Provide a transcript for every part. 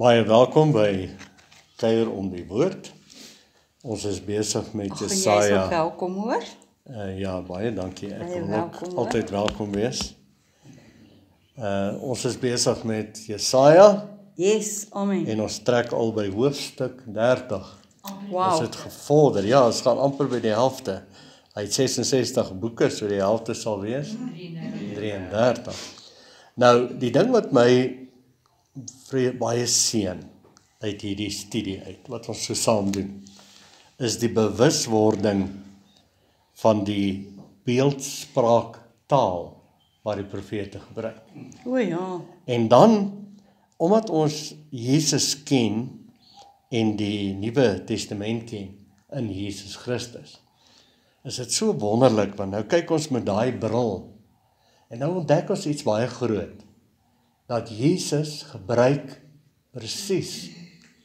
Baie welkom by Kuier om die Woord. Ons is besig met Ag, en jy is Jesaja. ook welkom hoor. Ja, baie dankie. Ek Baie wil ook welkom, hoor. altyd welkom wees. Ons is besig met Jesaja Yes, amen. en ons trek al by hoofstuk 30. Wow. Ons het gevorder. Ja, ons gaan amper by die helfte. Hy het 66 boeke, so die helfte sal wees 33. Nou, die ding wat my baie seën uit hierdie studie uit, wat ons so saam doen, is die bewuswording van die beeldspraak taal wat die profete gebruik. O ja. En dan, omdat ons Jesus ken en die Nuwe Testament ken in Jesus Christus, is dit so wonderlik, want nou kyk ons met daai bril en nou ontdek ons iets baie groot, dat Jesus gebruik presies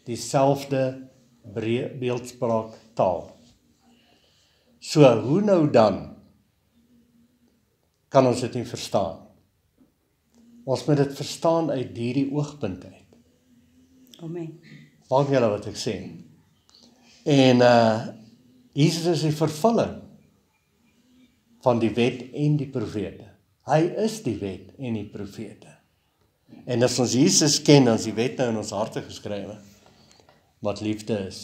dieselfde beeldspraak taal. So, hoe nou dan kan ons dit nie verstaan? Ons moet dit verstaan uit hierdie oogpunt uit. Amen. Maak julle wat ek sê. En Jesus is die vervulling van die wet en die profete. Hy is die wet en die profete. En as ons Jesus ken, dan is die wet nou in ons harte geskrywe, wat liefde is.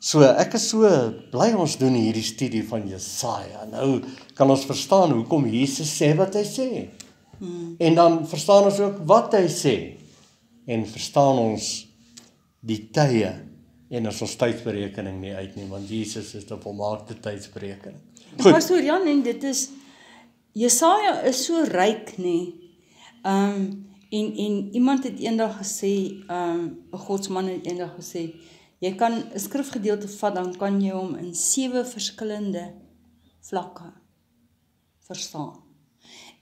So, ek is so bly ons doen hierdie studie van Jesaja. Nou kan ons verstaan hoekom Jesus sê wat hy sê. En dan verstaan ons ook wat hy sê. En verstaan ons die tye. En as ons tydsberekening nie uitneem, want Jesus is 'n volmaakte tydsberekening. Goed. Pastor Jan, en dit is, Jesaja is so ryk, nê. En iemand het eendag gesê, 'n godsman het eendag gesê, jy kan 'n skrifgedeelte vat, dan kan jy hom in 7 verskillende vlakke verstaan.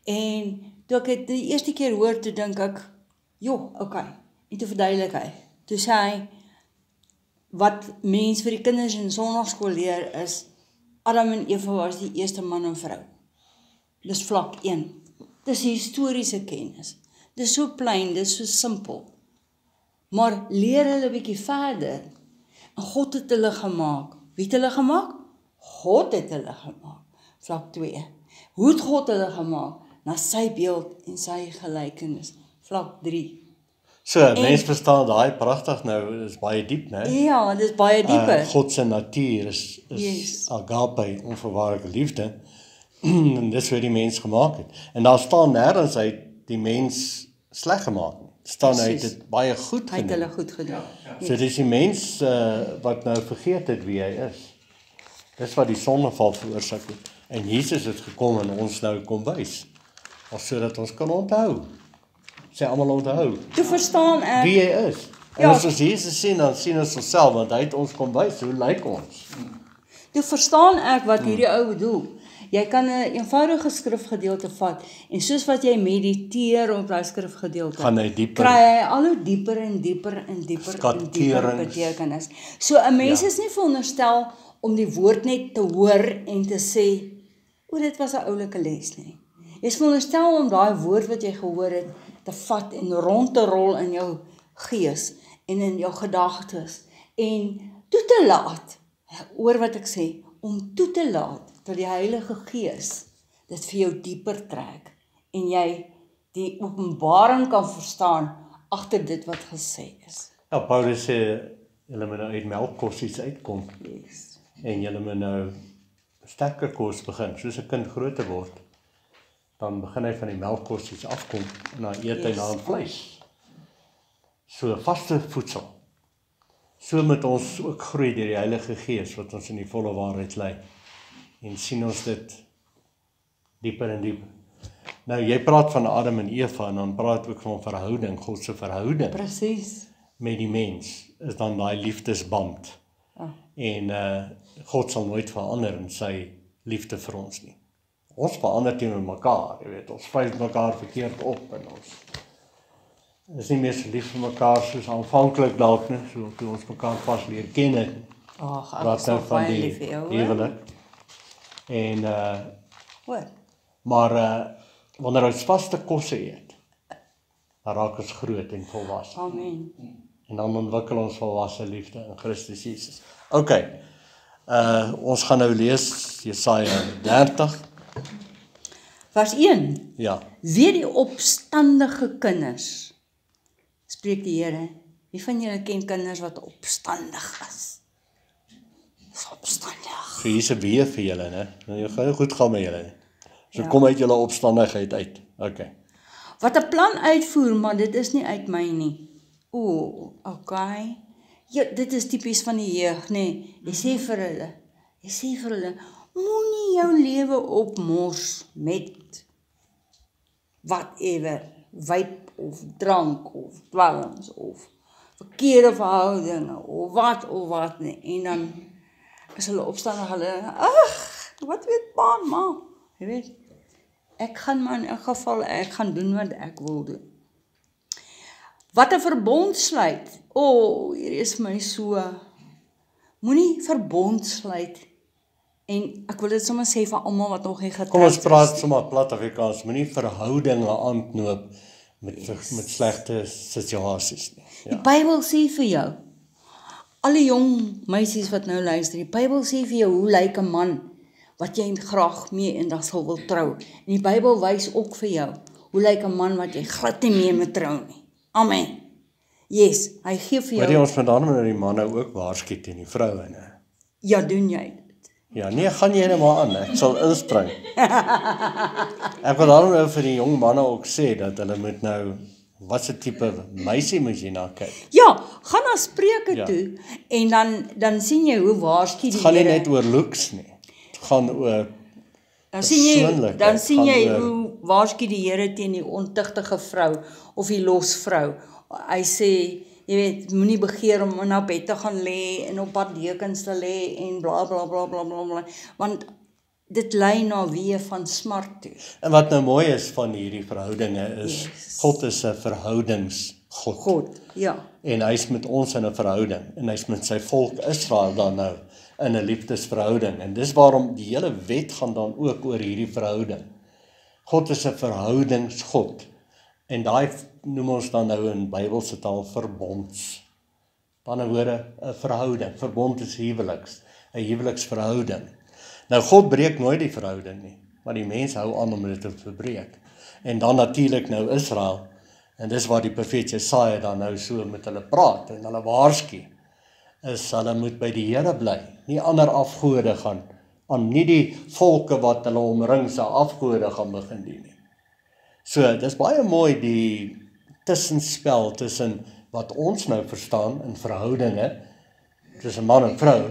En toe ek het die eerste keer hoor, toe dink ek, joh, okay. En toe verduidelik hy. Toe sê hy, wat mens vir die kinders in sonnaarskool leer is, Adam en Eva was die eerste man en vrou. Dis vlak 1. Dis historiese kennis. Dis so klein, dis so simpel. Maar leer hulle 'n bietjie verder. En God het hulle gemaak. Wie het hulle gemaak? God het hulle gemaak. Vlak 2. Hoe het God hulle gemaak? Na sy beeld en sy gelykenis. Vlak 3. So, mens verstaan daai pragtig nou, is baie diep, né? Ja, dis baie dieper. God se natuur is Yes. agape, onvoorwaardelike liefde. En dis wat die mens gemaak het. En daar staan nêrens hy het die mens sleg gemaak. Staan hy het dit baie goed Hy het gedoen. hulle goed gedoen. So dis die mens wat nou vergeet het wie hy is. Dis wat die sondeval veroorsaak het. En Jesus het gekom en ons nou kom wys. Sodat ons kan onthou. Sê almal onthou Toe verstaan ek, wie hy is. En Ja. as ons Jesus sien, dan sien ons onsself, want hy het ons kom wys, hoe lyk ons? toe verstaan ek wat hierdie ou bedoel. Jy kan 'n eenvoudige skrifgedeelte vat en soos wat jy mediteer op daai skrifgedeelte, Gaan hy dieper. kry hy al hoe dieper en dieper en dieper en dieper Skakerings. betekenis. So 'n mens is nie veronderstel om die woord net te hoor en te sê, o, dit was 'n oulike les nie. Jy is veronderstel om daai woord wat jy gehoor het te vat en rond te rol in jou gees en in jou gedagtes en toe te laat, oor wat ek sê, om toe te laat dat die Heilige Gees dit vir jou dieper trek en jy die openbaring kan verstaan agter dit wat gesê is. Ja, Paulus sê, julle moet nou uit melkkossies uitkom, Yes. en julle moet nou sterker kos begin, soos 'n kind groter word, dan begin hy van die melkkossies afkom, en dan eet hy Yes. na vleis. So, vaste voedsel. So moet ons ook groei deur die Heilige Gees, wat ons in die volle waarheid lei. En sien ons dit dieper en dieper. Nou, jy praat van Adam en Eva, en dan praat ook van verhouding, God se verhouding Presies. met die mens, is dan daai liefdesband. Ah. En God sal nooit verander in sy liefde vir ons nie. Ons verander teenoor mekaar, jy weet, ons vyf mekaar verkeerd op, en ons is nie meer so lief vir mekaar soos aanvanklik dalk nie, so toe ons mekaar pas leer ken het. Ag, ek Praat is nou nog van baie die lief vir jou, hoor. huwelik. En Hoor. maar wanneer ons vaste kosse eet, dan raak ons groot en volwasse. Amen. En dan ontwikkel ons volwasse liefde in Christus Jesus. OK, ons gaan nou lees Jesaja 30. Vers 1. Ja, Weer die opstandige kinders, spreek die Here. Wie van julle ken kinders wat opstandig is? Is opstandig. vir hier's 'n wee vir julle, né? Jy gaan goed gaan met julle. So Ja. kom uit julle opstandigheid uit. OK. Wat 'n plan uitvoer, maar dit is nie uit my nie. Okay. Ja, dit is tipies van die jeug, nê. Jy sê vir hulle, moenie jou lewe opmors met whatever, wyp of drank of dwelms of verkeerde verhoudinge of wat nie. En dan is hulle opstandig, hulle, wat weet pa en ma, jy weet. Ek gaan maar in 'n geval, ek gaan doen wat ek wil doen. Wat 'n verbond sluit. Hier is my so. Moenie verbond sluit. En ek wil dit sommer sê vir almal wat nog nie getroud is. Kom ons praat sommer plat Afrikaans, moenie verhoudinge aanknoop met slegte situasies nie. Die Bybel sê vir jou, al die jong meisies wat nou luister, die Bybel sê vir jou, hoe lyk 'n man wat jy graag mee eendag sal wil trou. En die Bybel wys ook vir jou, hoe lyk 'n man wat jy glad nie mee moet trou nie. Amen. Yes, hy gee vir Maar jou. ons moet dan met die manne ook waarsku teen die vroue, né? Ja, doen jy dit. Ja, nee, gaan jy net maar aan, ek sal inspring. Ek wil dan nou vir die jong manne ook sê dat hulle moet nou, wat se tipe meisie moet jy na kyk? Ja, gaan na Spreuke Ja. toe en dan sien jy hoe waarsku die Het gaan nie Here. net oor looks nie. Het gaan oor Dan sien jy persoonlikheid, hoe waarsku die Here teen die ontugtige vrou of die losvrou. Hy sê, jy weet, moenie begeer om na bed te gaan lê en op pad dekens te lê en bla bla bla bla bla bla, want dit lei na weë van smart toe. En wat nou mooi is van hierdie verhoudinge is, Yes. God is 'n verhoudingsgod. God, ja. En hy's met ons in 'n verhouding en hy's met sy volk Israel dan nou in 'n liefdesverhouding. En dis waarom die hele wet gaan dan ook oor hierdie verhouding. God is 'n verhoudingsgod. En daai noem ons dan nou in Bybelse taal verbonds. Op ander woorde 'n verhouding. Verbond is huweliks, 'n huweliksverhouding. Nou God breek nooit die verhouding nie, maar die mens hou aan om dit te verbreek. En dan natuurlik nou Israel. En dis waar die profeet Jesaja dan nou so met hulle praat en hulle waarsku. Is hulle moet by die Here bly, nie ander afgode gaan aan, nie die volke wat hulle omring se afgode gaan begin dien nie. So, dis baie mooi die tussenspel tussen wat ons nou verstaan in verhoudinge tussen man en vrou,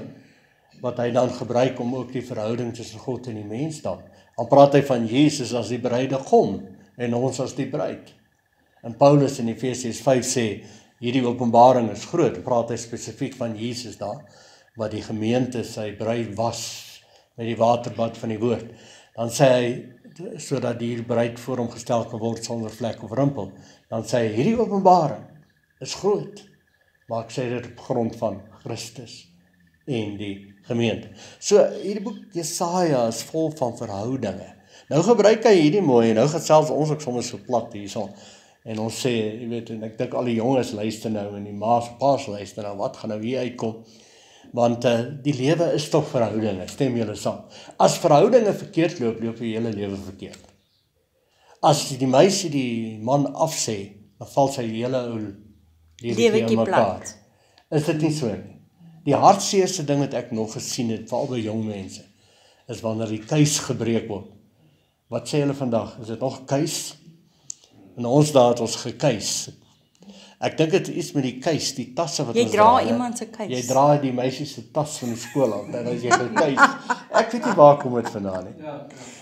wat hy dan gebruik om ook die verhouding tussen God en die mens dan praat hy van Jesus as die bruidegom en ons as die bruid. En Paulus in Efesiërs 5 sê, hierdie openbaring is groot, dan praat hy spesifiek van Jesus daar, wat die gemeente sy bruid was, met die waterbad van die woord. Dan sê hy, sodat die bruid voor hom gestel kan word sonder vlek of rimpel, dan sê hy, hierdie openbaring is groot, maar ek sê dit op grond van Christus en die gemeente. So, hierdie boek Jesaja is vol van verhoudinge. Nou gebruik hy hierdie mooi, en nou gesels ons ook soms so plat hierso, en ons sê, jy weet, en ek dink al die jonges luister nou, en die ma's, pa's luister nou, wat gaan nou hier uitkom? Want die lewe is toch verhoudinge, stem julle saam. As verhoudinge verkeerd loop, loop die hele lewe verkeerd. As die meisie die man afsê, dan val sy hele ou lewetjie in mekaar. Is dit nie so nie? Die hartseerste ding wat ek nog gesien het, veral by jong mense, is wanneer die kuis gebreek word. Wat sê hulle vandag? Is dit nog 'n kuis? En ons daar het ons gekuis. Ek dink dit is iets met die kuis, die tasse wat Jy ons dra hè. iemand se kuis. Jy dra die meisie se tas van die skool af, en as jy gekuis. Ek weet nie waar kom dit vandaan nie.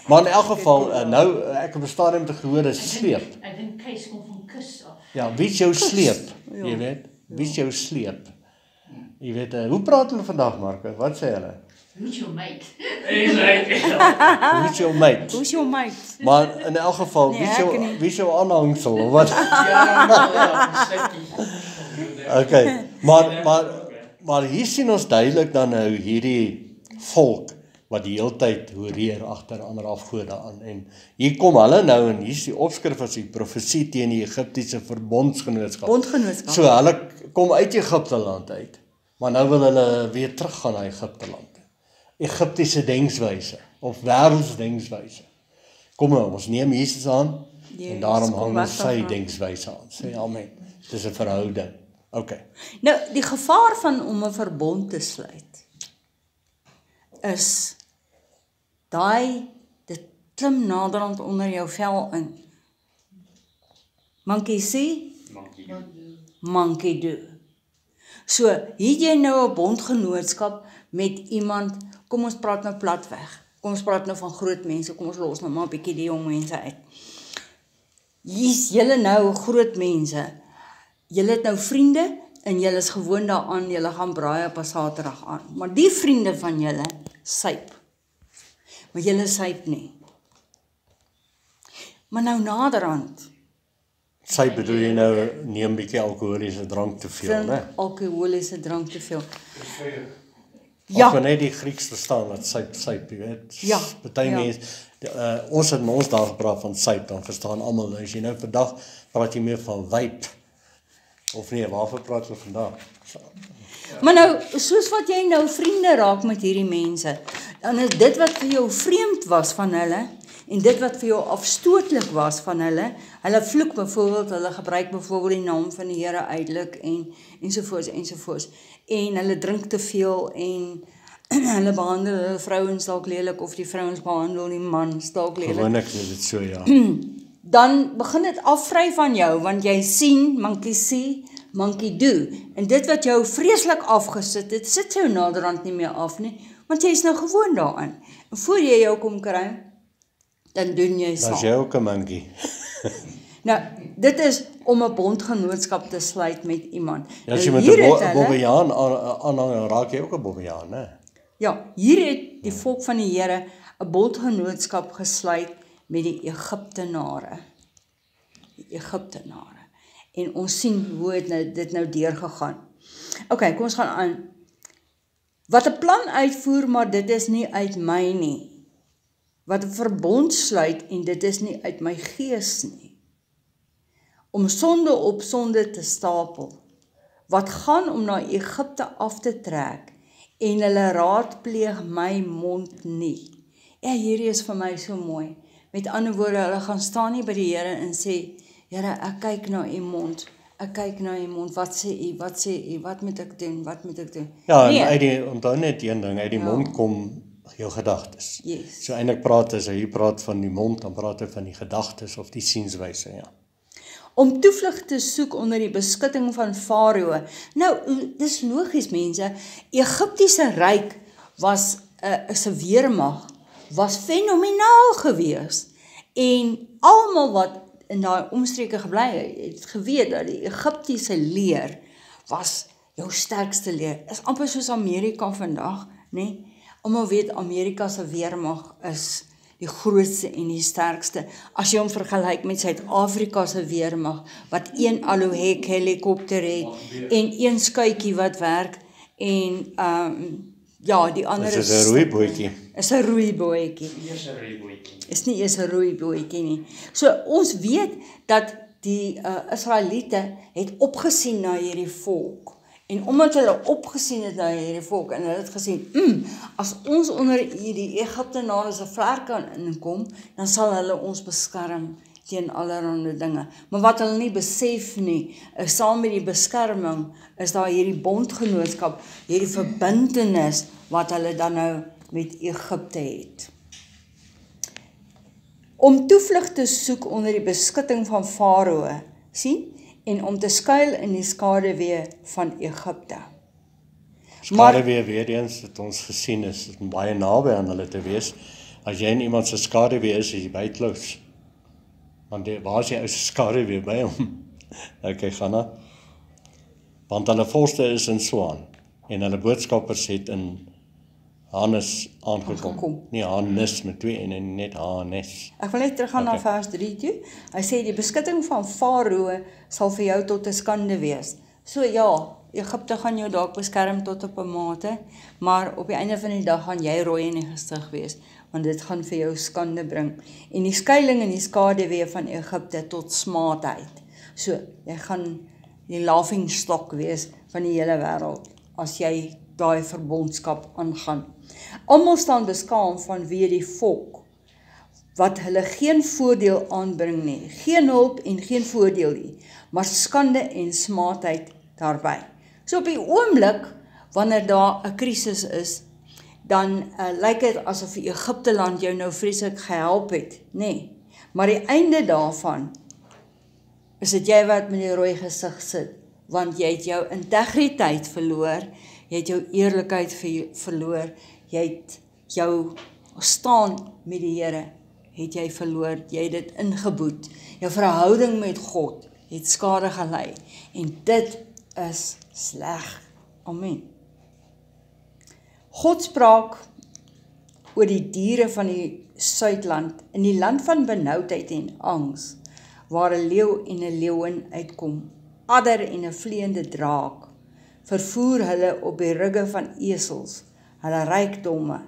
Maar in elk geval, nou, ek het op 'n stadium te gehoor, is sleep. Ek dink keis kom van kus af. Ja, wie is jou sleep? Ja. Jy weet, wie is jou sleep? Jy weet, hoe praat hulle vandag, Marcus? Wat sê hulle? Who's your mate? Hoe is jou mate? Hoe's jou mate? Maar in elk geval, Nee, wie is ek jou, nie. wie is jou aanhangsel, of wat? Okay, maar hier sien ons duidelik dan nou hierdie volk, wat die hele tyd hoereer agter ander afgode aan. En hier kom hulle nou, en hier is die opskrif as die profesie teen die Egiptiese verbondsgenootskap. Bondgenootskap. So hulle kom uit Egipte land uit, maar nou wil hulle weer teruggaan na Egipte land. Egiptiese denkswyse, of wêreldsdenkswyse. Kom nou, ons neem Jesus aan, en daarom hang ons sy denkswyse aan. Sê amen. Dis 'n verhouding. Okay. Nou, die gevaar van om 'n verbond te sluit is dit klim naderhand onder jou vel in. Monkey see, monkey do. So, het jy nou 'n bondgenootskap met iemand, kom ons praat nou platweg. Kom ons praat nou van groot mense, kom ons los nou maar 'n bietjie die jong mense uit. Hier's julle nou groot mense. Julle het nou vriende en julle is gewoond daaraan, julle gaan braai op 'n Saterdag aan. Maar die vriende van julle syp. Maar julle syp nie. Maar nou naderhand. Sy bedoel jy nou neem bietjie alkoholiese drank te veel, né? Alkoholiese drank te veel. Ja. Of net die Grieks verstaan wat syp, jy weet. Ja. Party mense, ons het ons daar gepraat van syp, dan verstaan almal. As jy nou vandag praat jy meer van wyp. Of nee, waarvoor praat ons vandag? Maar nou, soos wat jy nou vriende raak met hierdie mense, dan is dit wat vir jou vreemd was van hulle, en dit wat vir jou afstootlik was van hulle vloek byvoorbeeld, hulle gebruik byvoorbeeld die naam van die Here uitelik, ensovoorts, en hulle drink te veel, en hulle behandel hulle vrouens dalk lelik, of die vrouens behandel die man dalk lelik. Gewoonlik is dit so, ja. Dan begin dit afvry van jou, want jy sien, monkey see, monkey do. En dit wat jou vreeslik afgesit het, sit jou naderhand nie meer af nie, want jy is nou gewoon daaraan. En voor jy jou kom kry, dan doen jy saam. Dan is jy ook 'n monkey. Nou, dit is om 'n bondgenootskap te sluit met iemand. Ja, as jy met 'n Bobbejaan aanhang, raak jy ook 'n Bobbejaan, né? Ja, hier het die volk van die Here 'n bondgenootskap gesluit met die Egiptenare. En ons sien hoe het dit nou deurgegaan. Okay, kom ons gaan aan. Wat 'n plan uitvoer, maar dit is nie uit my nie. Wat 'n verbond sluit en dit is nie uit my gees nie. Om sonde op sonde te stapel. Wat gaan om na Egipte af te trek en hulle raadpleeg my mond nie. Ja, hierdie is vir my so mooi. Met ander woorde, hulle gaan staan nie by die Here en sê, Here, ek kyk na u mond. Wat sê u? Wat moet ek doen? Ja, nee. en onthou net een ding, uit die mond kom jou gedagtes. Yes. So eintlik as hy praat van die mond, dan praat hy van die gedagtes of die sienswyse, ja. Om toevlug te soek onder die beskutting van Farao. Nou, dis logies mense, Egiptiese ryk was 'n weermag, was fenomenaal gewees. En almal wat in daai omstreke gebly het geweet dat die Egiptiese leer was jou sterkste leer. Is amper soos Amerika vandag, né? Almal weet Amerika se weermag is die grootste en die sterkste. As jy hom vergelyk met Suid-Afrika se weermag, wat een Alohek helikopter het en een skuitjie wat werk en ja, die ander is 'n roeibootjie. Is 'n roeibootjie. Is nie eers 'n roeibootjie nie. So ons weet dat die Israeliete het opgesien na hierdie volk. En omdat hulle opgesien het na hierdie volk en hulle het gesien, as ons onder die Egiptenare se vlerk kan inkom, dan sal hulle ons beskerm teen allerlei dinge. Maar wat hulle nie besef nie, is saam met die beskerming, is daar hierdie bondgenootskap, hierdie verbintenis wat hulle dan nou met Egipte het. Om toevlug te soek onder die beskutting van Farao, sien? En om te skuil in die skaduwee van Egipte. Skaduwee weer eens het ons gesien is baie naby aan hulle te wees. As jy in iemand se skaduwee is jy buitelous. Want waar is jy ou se skaduwee by hom? Okay, gaan na. Want hulle volste is in Swaan en hulle boodskappers het in Hannes aangekom. Nie Hannes met 2 en net Hannes. Ek wil net teruggaan na vers 3 toe. Hy sê die beskutting van Farao sal vir jou tot 'n skande wees. So ja, Egipte gaan jou dalk beskerm tot op 'n mate, maar op die einde van die dag gaan jy rooi in die gesig wees, want dit gaan vir jou skande bring. En die skuiling en die skaduwee van Egipte tot smaadheid. So, jy gaan die laughing stock wees van die hele wêreld, as jy daai verbondskap aangaan. Almal staan beskaam vanweë die volk, wat hulle geen voordeel aanbring nie, geen hulp en geen voordeel nie, maar skande en smaadheid daarby. So op die oomblik, wanneer daar 'n krisis is, dan lyk dit asof Egipte land jou nou vreeslik gehelp het, nee. Maar die einde daarvan, is dit jy wat met die rooi gesig sit, want jy het jou integriteit verloor, jy het jou eerlikheid verloor, jy het jou staan met die Here, het jy verloor, jy het dit ingeboet, jou verhouding met God het skade gelei, en dit is sleg. Amen. God spraak oor die diere van die Suidland, in die land van benoudheid en angs, waar 'n leeu en 'n leeuwin uitkom, adder en 'n vleiende draak, vervoer hulle op die rugge van esels, hulle rykdomme,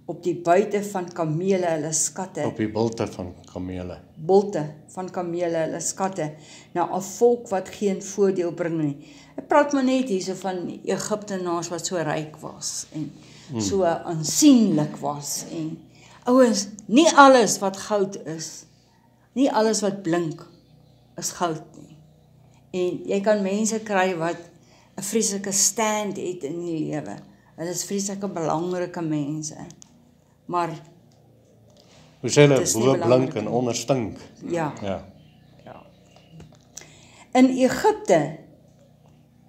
op die buite van kamele hulle skatte, Op die bulte van kamele. bolte van kamele hulle skatte, na 'n volk wat geen voordeel bring nie. Ek praat maar net hierso van Egiptenaars wat so ryk was, en so aansienlik was, en ouens, nie alles wat goud is, nie alles wat blink, is goud nie. En jy kan mense kry wat 'n vreeslike stand het in die lewe. Hulle is vreeslike belangrike mense. Maar Hoe sê hulle, Dis nie bo blink belangrik en nie. onder stink. ja, Ja. in Egipte,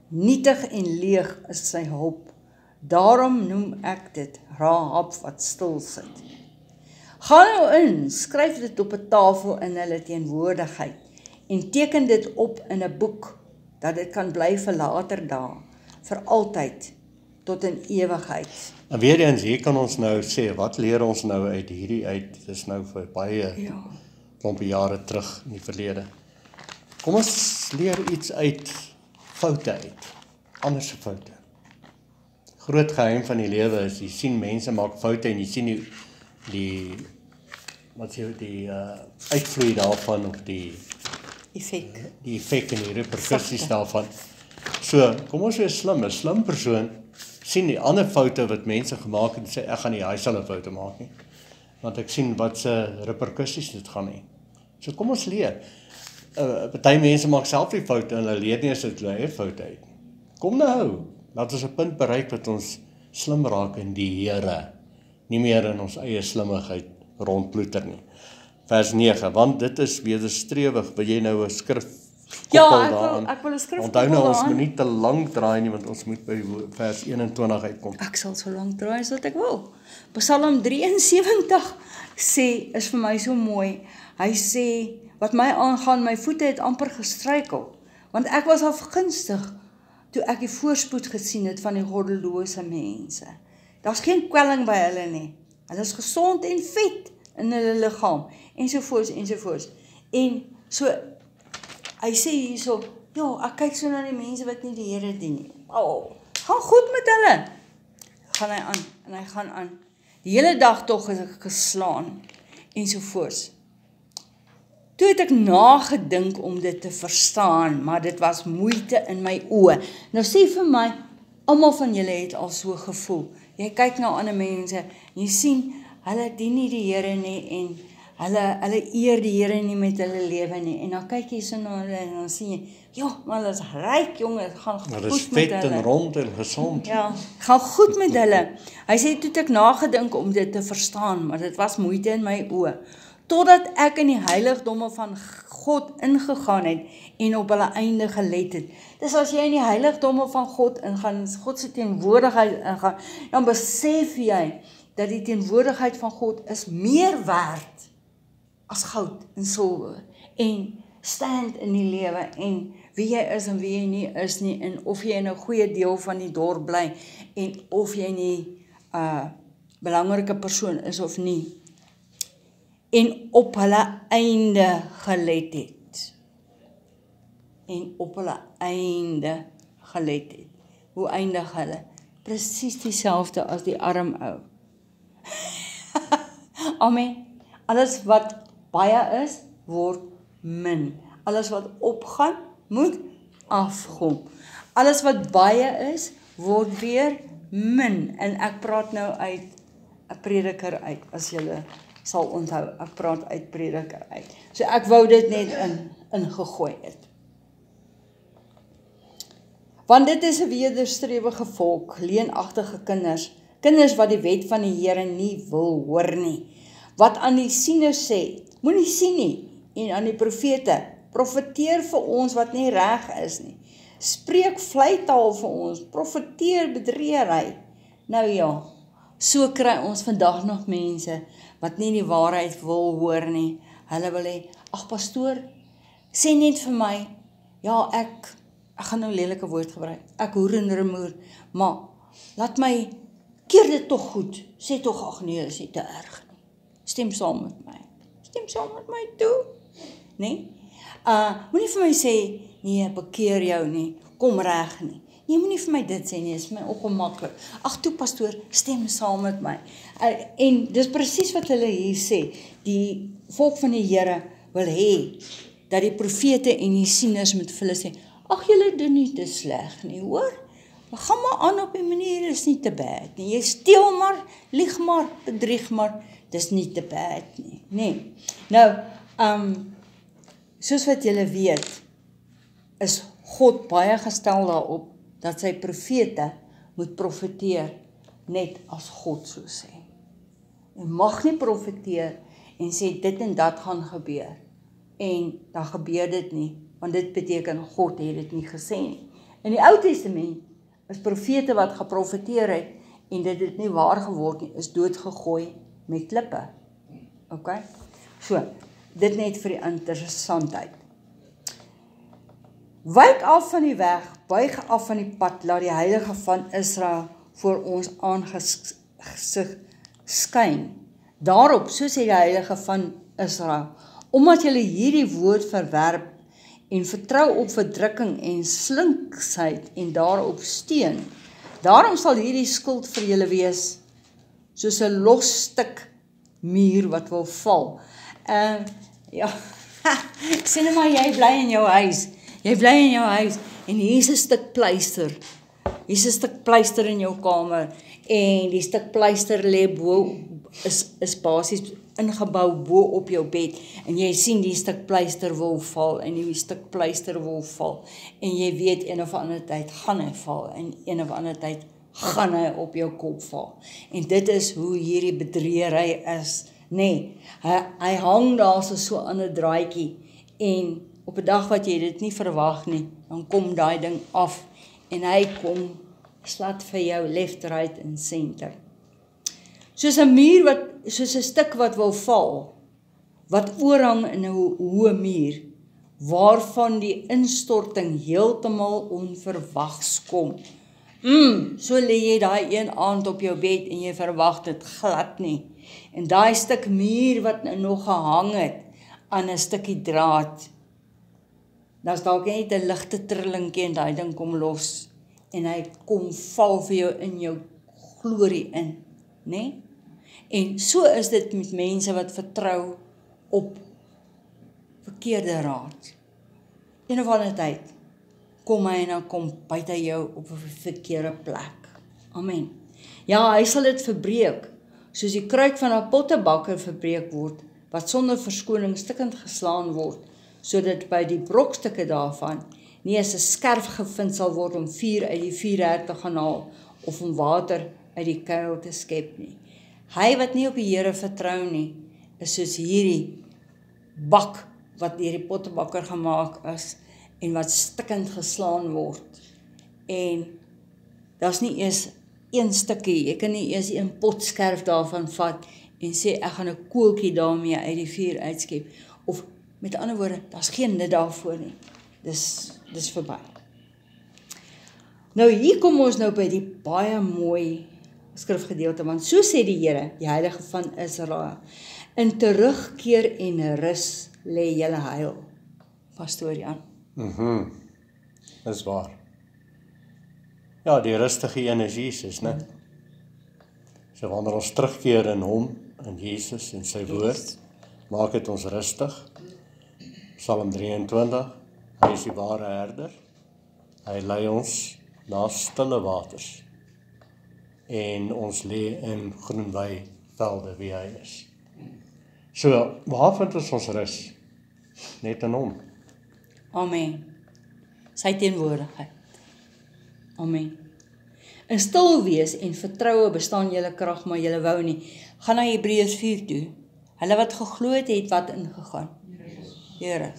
nietig en leeg is sy hulp. Daarom noem ek dit Rahab wat stil sit. Gaan nou in, skryf dit op 'n tafel in hulle teenwoordigheid en teken dit op in 'n boek, dat dit kan bly vir later dae, vir altyd, tot in ewigheid. En weer eens, hier kan ons nou sê, wat leer ons nou uit hierdie uit? Dit is nou vir baie Ja. klompie jare terug in die verlede. Kom ons leer iets uit foute uit, ander se foute. Groot geheim van die lewe is, jy sien mense maak foute en jy sien die wat sê die uitvloei daarvan, of die effek en die repercussies Effekte. daarvan. So, kom ons wees slim, 'n slim persoon sien die ander foute wat mense gemaak het en sê, ek gaan nie hy sal 'n foute maak nie, want ek sien wat se repercussies dit gaan hê. So kom ons leer. Party mense maak self die foute en hulle leer nie as dit hulle eie foute uit. Kom nou, laat ons 'n punt bereik wat ons slim raak in die Here, nie meer in ons eie slimmigheid rondploeter nie. Vers 9, want dit is wederstrewig. Wil jy nou 'n skrif koppel daaraan? ek wil 'n skrif Onthou nou, ons koppel moet nie te lank draai nie, want ons moet by vers 21 uitkom. Ek sal so lank draai as wat ek wil. Psalm 73 sê, is vir my so mooi. Hy sê, wat my aangaan, my voete het amper gestruikel, want ek was afgunstig toe ek die voorspoed gesien het van die goddelose mense. Daar's geen kwelling by hulle nie. Hulle is gesond en vet in hulle liggaam, ensovoorts, ensovoorts. En so, hy sê hierso, ja, ek kyk so na die mense wat nie die Here dien nie. Gaan goed met hulle. Gaan hy aan, en hy gaan aan. Die hele dag tog is ek geslaan, ensovoorts. Toe het ek nagedink om dit te verstaan, maar dit was moeite in my oë. Nou sê vir my, almal van julle het al so gevoel. Jy kyk na ander mense, en jy sien, hulle dien nie die Here nie, en hulle eer die Here nie met hulle lewe nie. En dan kyk jy so na hulle, en dan sien jy, ja, maar hulle is ryk, jonge, het gaan goed met Hulle hulle. is vet en rond en gesond. Ja, gaan goed met hulle. Hy sê, toe het ek nagedink om dit te verstaan, maar dit was moeite in my oë. Totdat ek in die heiligdomme van God ingegaan het en op hulle einde gelet het. Dis as jy in die heiligdomme van God ingaan, God se teenwoordigheid ingaan, dan besef jy dat die teenwoordigheid van God is meer werd as goud en silwer, en stand in die lewe, en wie jy is en wie jy nie is nie, en of jy in 'n goeie deel van die dorp bly, en of jy nie belangrike persoon is of nie, en op hulle einde gelet het. En op hulle einde gelet het. hoe eindig hulle? Presies dieselfde as die arm ou. Amen. Alles wat baie is, word min. Alles wat opgaan, moet afkom. Alles wat baie is, word weer min. En ek praat nou uit 'n Prediker uit, as julle sal onthou, ek praat uit Prediker uit. So ek wou dit net ingegooi het. Want dit is 'n wederstrewige volk, leenagtige kinders, kinders wat die wet van die Here nie wil hoor nie. Wat aan die sieners sê, moenie sien nie, en aan die profete, profeteer vir ons wat nie reg is nie. Spreek vleitaal vir ons, profeteer bedriegery. Nou ja, so kry ons vandag nog mense wat nie die waarheid wil hoor nie. Hulle wil hê, ag pastoor, sê net vir my, ja ek gaan nou lelike woord gebruik, ek hoer en rumoer, maar laat my, keer dit tog goed, sê tog, ag nee, is nie te erg nie. Stem saam met my. Stem saam met my toe. Nee? Moenie vir my sê, nee, bekeer jou nie, kom reg nie. Nee, moenie vir my dit sê nie, is my ongemaklik. Ag toe pastoor, stem saam met my. En dis presies wat hulle hier sê. Die volk van die Here wil hê dat die profete en die sieners met hulle sê, ag julle doen nie te sleg nie, hoor? Gaan maar aan op die manier, is nie te bad nie. Jy steel maar, lieg maar, bedrieg maar, dis nie te bad nie. Nee. Nou, soos wat julle weet, is God baie gestel daarop dat sy profete moet profeteer net as God so sê. En mag nie profeteer en sê dit en dat gaan gebeur en dan gebeur dit nie, want dit beteken God het dit nie gesê nie. In die Ou Testament is profete wat geprofeteer het en dit het nie waar geword nie, is doodgegooi met klippe. OK? So, dit net vir die interessantheid. Wyk af van die weg, buig af van die pad, laat die Heilige van Israel voor ons aangesig skyn. Daarop, so sê die Heilige van Israel, omdat julle hierdie woord verwerp en vertrou op verdrukking en slinksheid en daarop steun, daarom sal hierdie skuld vir julle wees, soos 'n los stuk muur wat wil val. Ja, sê net maar jy bly in jou huis. Jy bly in jou huis en hier is 'n stuk pleister. Hier is 'n stuk pleister in jou kamer en die stuk pleister lê bo is basies ingebou bo op jou bed en jy sien die stuk pleister wil val en die stuk pleister wil val en jy weet een of ander tyd gaan hy val en een of ander tyd gaan hy op jou kop val. En dit is hoe hierdie bedriegery is. Nee, hy hang daar so aan 'n draadjie en op 'n dag wat jy dit nie verwag nie, dan kom daai ding af en hy kom slat vir jou left, right en center. Soos 'n muur soos 'n stuk wat wil val, wat oorhang in 'n hoë muur, waarvan die instorting heeltemal onverwags kom. So lê jy daai een aand op jou bed en jy verwag dit glad nie. En daai stuk muur wat nog gehang het aan 'n stukkie draad, dan's dalk net 'n ligte trillingkie en daai ding kom los en hy kom val vir jou in jou glorie in, né? En so is dit met mense wat vertrou op verkeerde raad. Een of ander tyd kom hy en dan kom byt hy jou op 'n verkeerde plek. Amen. Ja, hy sal dit verbreek, soos die kruik van 'n pottebakker verbreek word, wat sonder verskoning stukkend geslaan word, sodat by die brokstukke daarvan nie as 'n skerf gevind sal word om vuur uit die vuurherd te gaan haal of om water uit die kuil te skep nie. Hy wat nie op die Here vertrou nie, is soos hierdie bak wat deur die pottebakker gemaak is en wat stikkend geslaan word. En daar's nie eers een stukkie, jy kan nie eers een potskerf daarvan vat en sê ek gaan 'n koeltjie daarmee uit die vuur uitskep. Of met ander woorde, daar's geen nut daarvoor nie. Dis verby. Nou hier kom ons nou by die baie mooi skrifgedeelte, want so sê die Here, die Heilige van Israel, in terugkeer en rus lê julle heil. Pastoor Jan. Dis waar. Ja, die rustige een is Jesus, né? So wanneer ons terugkeer in hom, in Jesus en sy woord, maak dit ons rustig. Psalm 23, hy is die ware herder. Hy lei ons na stille waters. En ons lê in groen weivelde wie hy is. So, waar vind ons rus? Net in hom. Amen. Sy teenwoordigheid. Amen. In stil wees en vertroue bestaan julle krag, maar julle wou nie. Gaan na Hebreërs 4 toe. Hulle wat geglo het wat ingegaan. Here.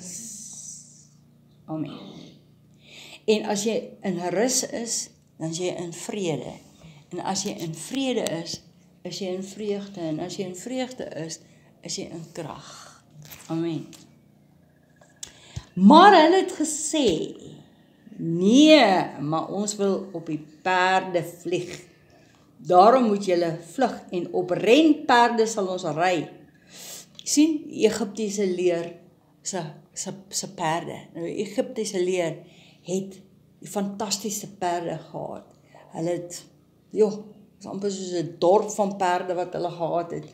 Amen. En as jy in rus is, dan is jy in vrede. En as jy in vrede is jy in vreugde. En as jy in vreugde is jy in krag. Amen. Maar hulle het gesê, nee, maar ons wil op die perde vlieg. Daarom moet julle vlug en op renperde sal ons ry. Sien, Egiptiese leer se perde. Nou, Egiptiese leer het die fantastiese perde gehad. Hulle het, is amper soos 'n dorp van perde wat hulle gehad het,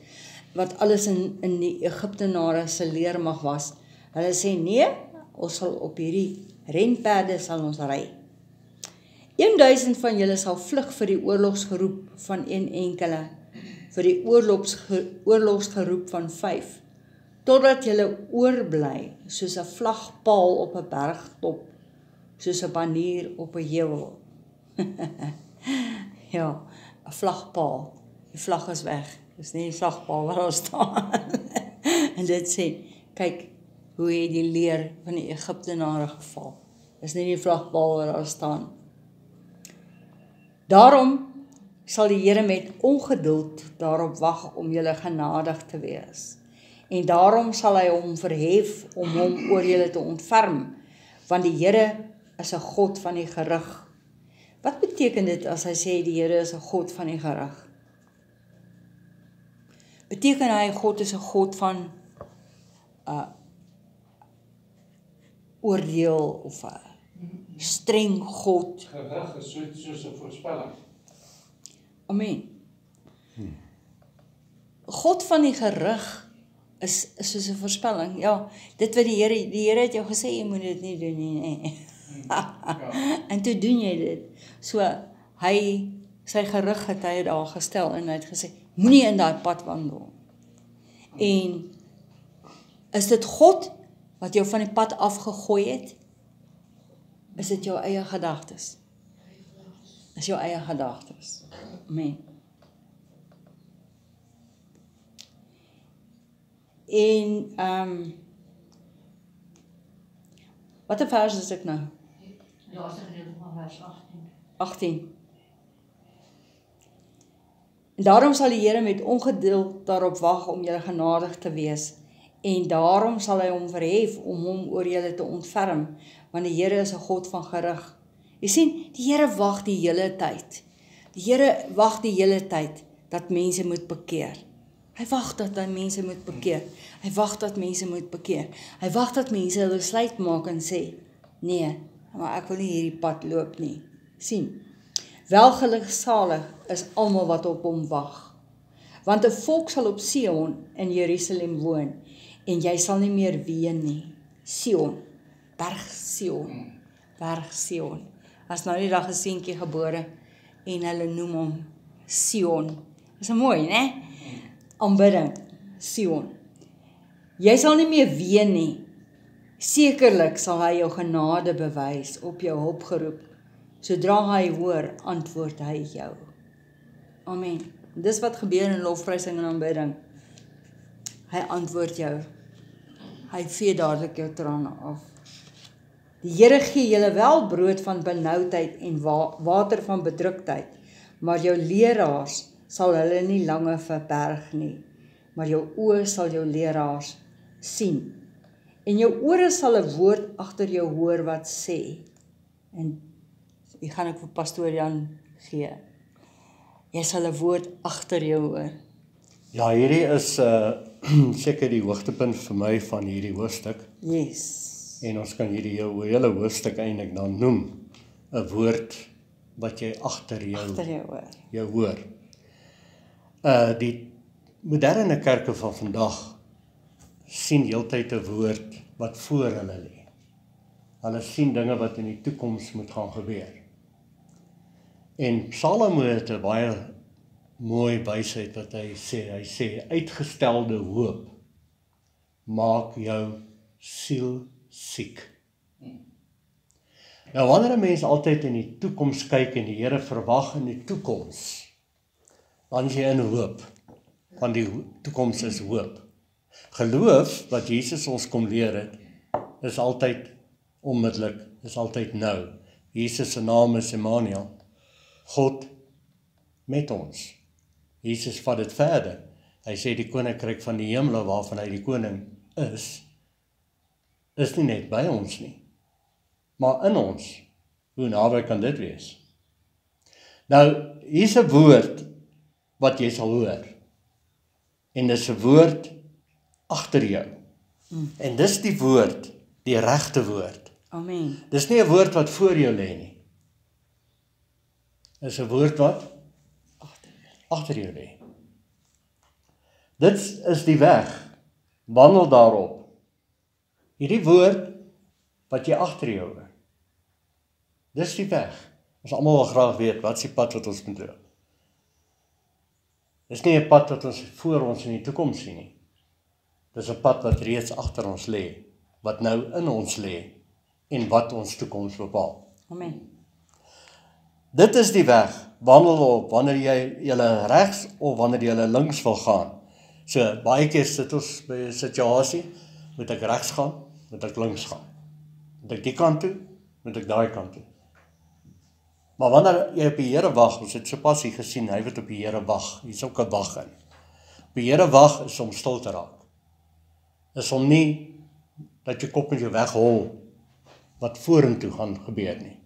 wat alles in die Egiptenare se leermag was. Hulle sê, nee, ons sal op hierdie renperde sal ons ry. 1000 van julle sal vlug vir die oorlogsgeroep van een enkele, vir die oorlogsgeroep van 5, totdat julle oorbly, soos 'n vlagpaal op 'n bergtop, soos 'n banier op 'n heuwel. Ja, 'n vlagpaal, die vlag is weg, dis nie die vlagpaal waar daar staan. En dit sê, kyk, hoe het die leer van die Egiptenare geval. Dis nie die vlagpaal waar daar staan. Daarom sal die Here met ongeduld daarop wag om julle genadig te wees. En daarom sal hy hom verhef om hom oor julle te ontferm, want die Here is 'n God van die gerig. Wat beteken dit as hy sê die Here is 'n God van die gerig? Beteken hy God is 'n God van oordeel of 'n streng God? Gerig is soos 'n voorspelling. Amen. God van die gerig is soos 'n voorspelling. Ja, dit wat die Here het jou gesê, jy moet dit nie doen nie. Nee. En toe doen jy dit. So, sy gerig het hy daar gestel en hy het gesê, moenie in daai pad wandel. En is dit God wat jou van die pad afgegooi het? Is dit jou eie gedagtes? Is jou eie gedagtes. Amen. En wat 'n vers is ek nou? Laaste gedeelte van vers 18. 18. En daarom sal die Here met ongeduld daarop wag om julle genadig te wees. En daarom sal hy hom verhef om hom oor julle te ontferm, want die Here is 'n God van gerig. Jy sien, die Here wag die hele tyd. Die Here wag die hele tyd dat mense moet bekeer. Hy wag dat mense moet bekeer. Hy wag dat mense moet bekeer. Hy wag dat mense 'n besluit maak en sê, nee, maar ek wil nie hierdie pad loop nie. Sien, welgeluksalig is almal wat op hom wag. Want 'n volk sal op Sion in Jerusalem woon, en jy sal nie meer ween nie. Sion, berg Sion, berg Sion. As nou die dag 'n seentjie gebore, en hulle noem hom Sion. Dis mooi, né? Aanbidding, Sion. Jy sal nie meer ween nie. Sekerlik sal hy jou genade bewys, op jou hulp geroep. Sodra hy hoor, antwoord hy jou. Amen. Dis wat gebeur in lofprysing en aanbidding. Hy antwoord jou. Hy vee dadelik jou trane af. Die Here gee julle wel brood van benoudheid en water van bedruktheid, maar jou leraars sal hulle nie langer verberg nie, maar jou oë sal jou leraars sien. En jou ore sal 'n woord agter jou hoor wat sê. En die gaan ek vir pastoor Jan gee. Jy sal 'n woord agter jou hoor. Ja, hierdie is seker die hoogtepunt vir my van hierdie hoofstuk. Yes. En ons kan hierdie hele hoofstuk eintlik dan noem 'n woord wat jy agter agter jou oor. jou hoor. Die moderne kerke van vandag sien heeltyd 'n woord wat voor hulle lê. Hulle sien dinge wat in die toekoms moet gaan gebeur. En Salomo het 'n baie mooi wysheid wat hy sê uitgestelde hoop maak jou siel siek. Nou wanneer 'n mens altyd in die toekoms kyk en die Here verwag in die toekoms, dan is jy in hoop, want die toekoms is hoop. Geloof, wat Jesus ons kom leer het, is altyd onmiddellik, is altyd nou. Jesus se naam is Emmanuel, God met ons. Jesus vat dit verder. Hy sê die koninkryk van die hemele waarvan hy die koning is nie net by ons nie, maar in ons. Hoe naby kan dit wees? Nou, hier's 'n woord wat jy sal hoor. En dis 'n woord agter jou. En dis die woord, die regte woord. Amen. Dis nie 'n woord wat voor jou lê nie. Dis 'n woord wat agter jou lê. Dit is die weg. Wandel daarop. Hierdie woord wat jy agter jou hoor. Dis die weg. Ons almal wil graag weet, wat is die pad wat ons moet loop? Dis nie 'n pad wat ons voor ons in die toekoms sien nie. Dis 'n pad wat reeds agter ons lê, wat nou in ons lê en wat ons toekoms bepaal. Amen. Dit is die weg. Wandel op wanneer jy regs of wanneer jy links wil gaan. So baie keer sit ons by 'n situasie, moet ek regs gaan, moet ek links gaan. Moet ek die kant toe, moet ek daai kant toe. Maar wanneer jy op die Here wag, ons het sopas hier gesien, hy wat op die Here wag, hier's ook 'n wag in. Op die Here wag is om stil te raak. Is om nie dat jy kop met jou weghol wat vorentoe gaan gebeur nie.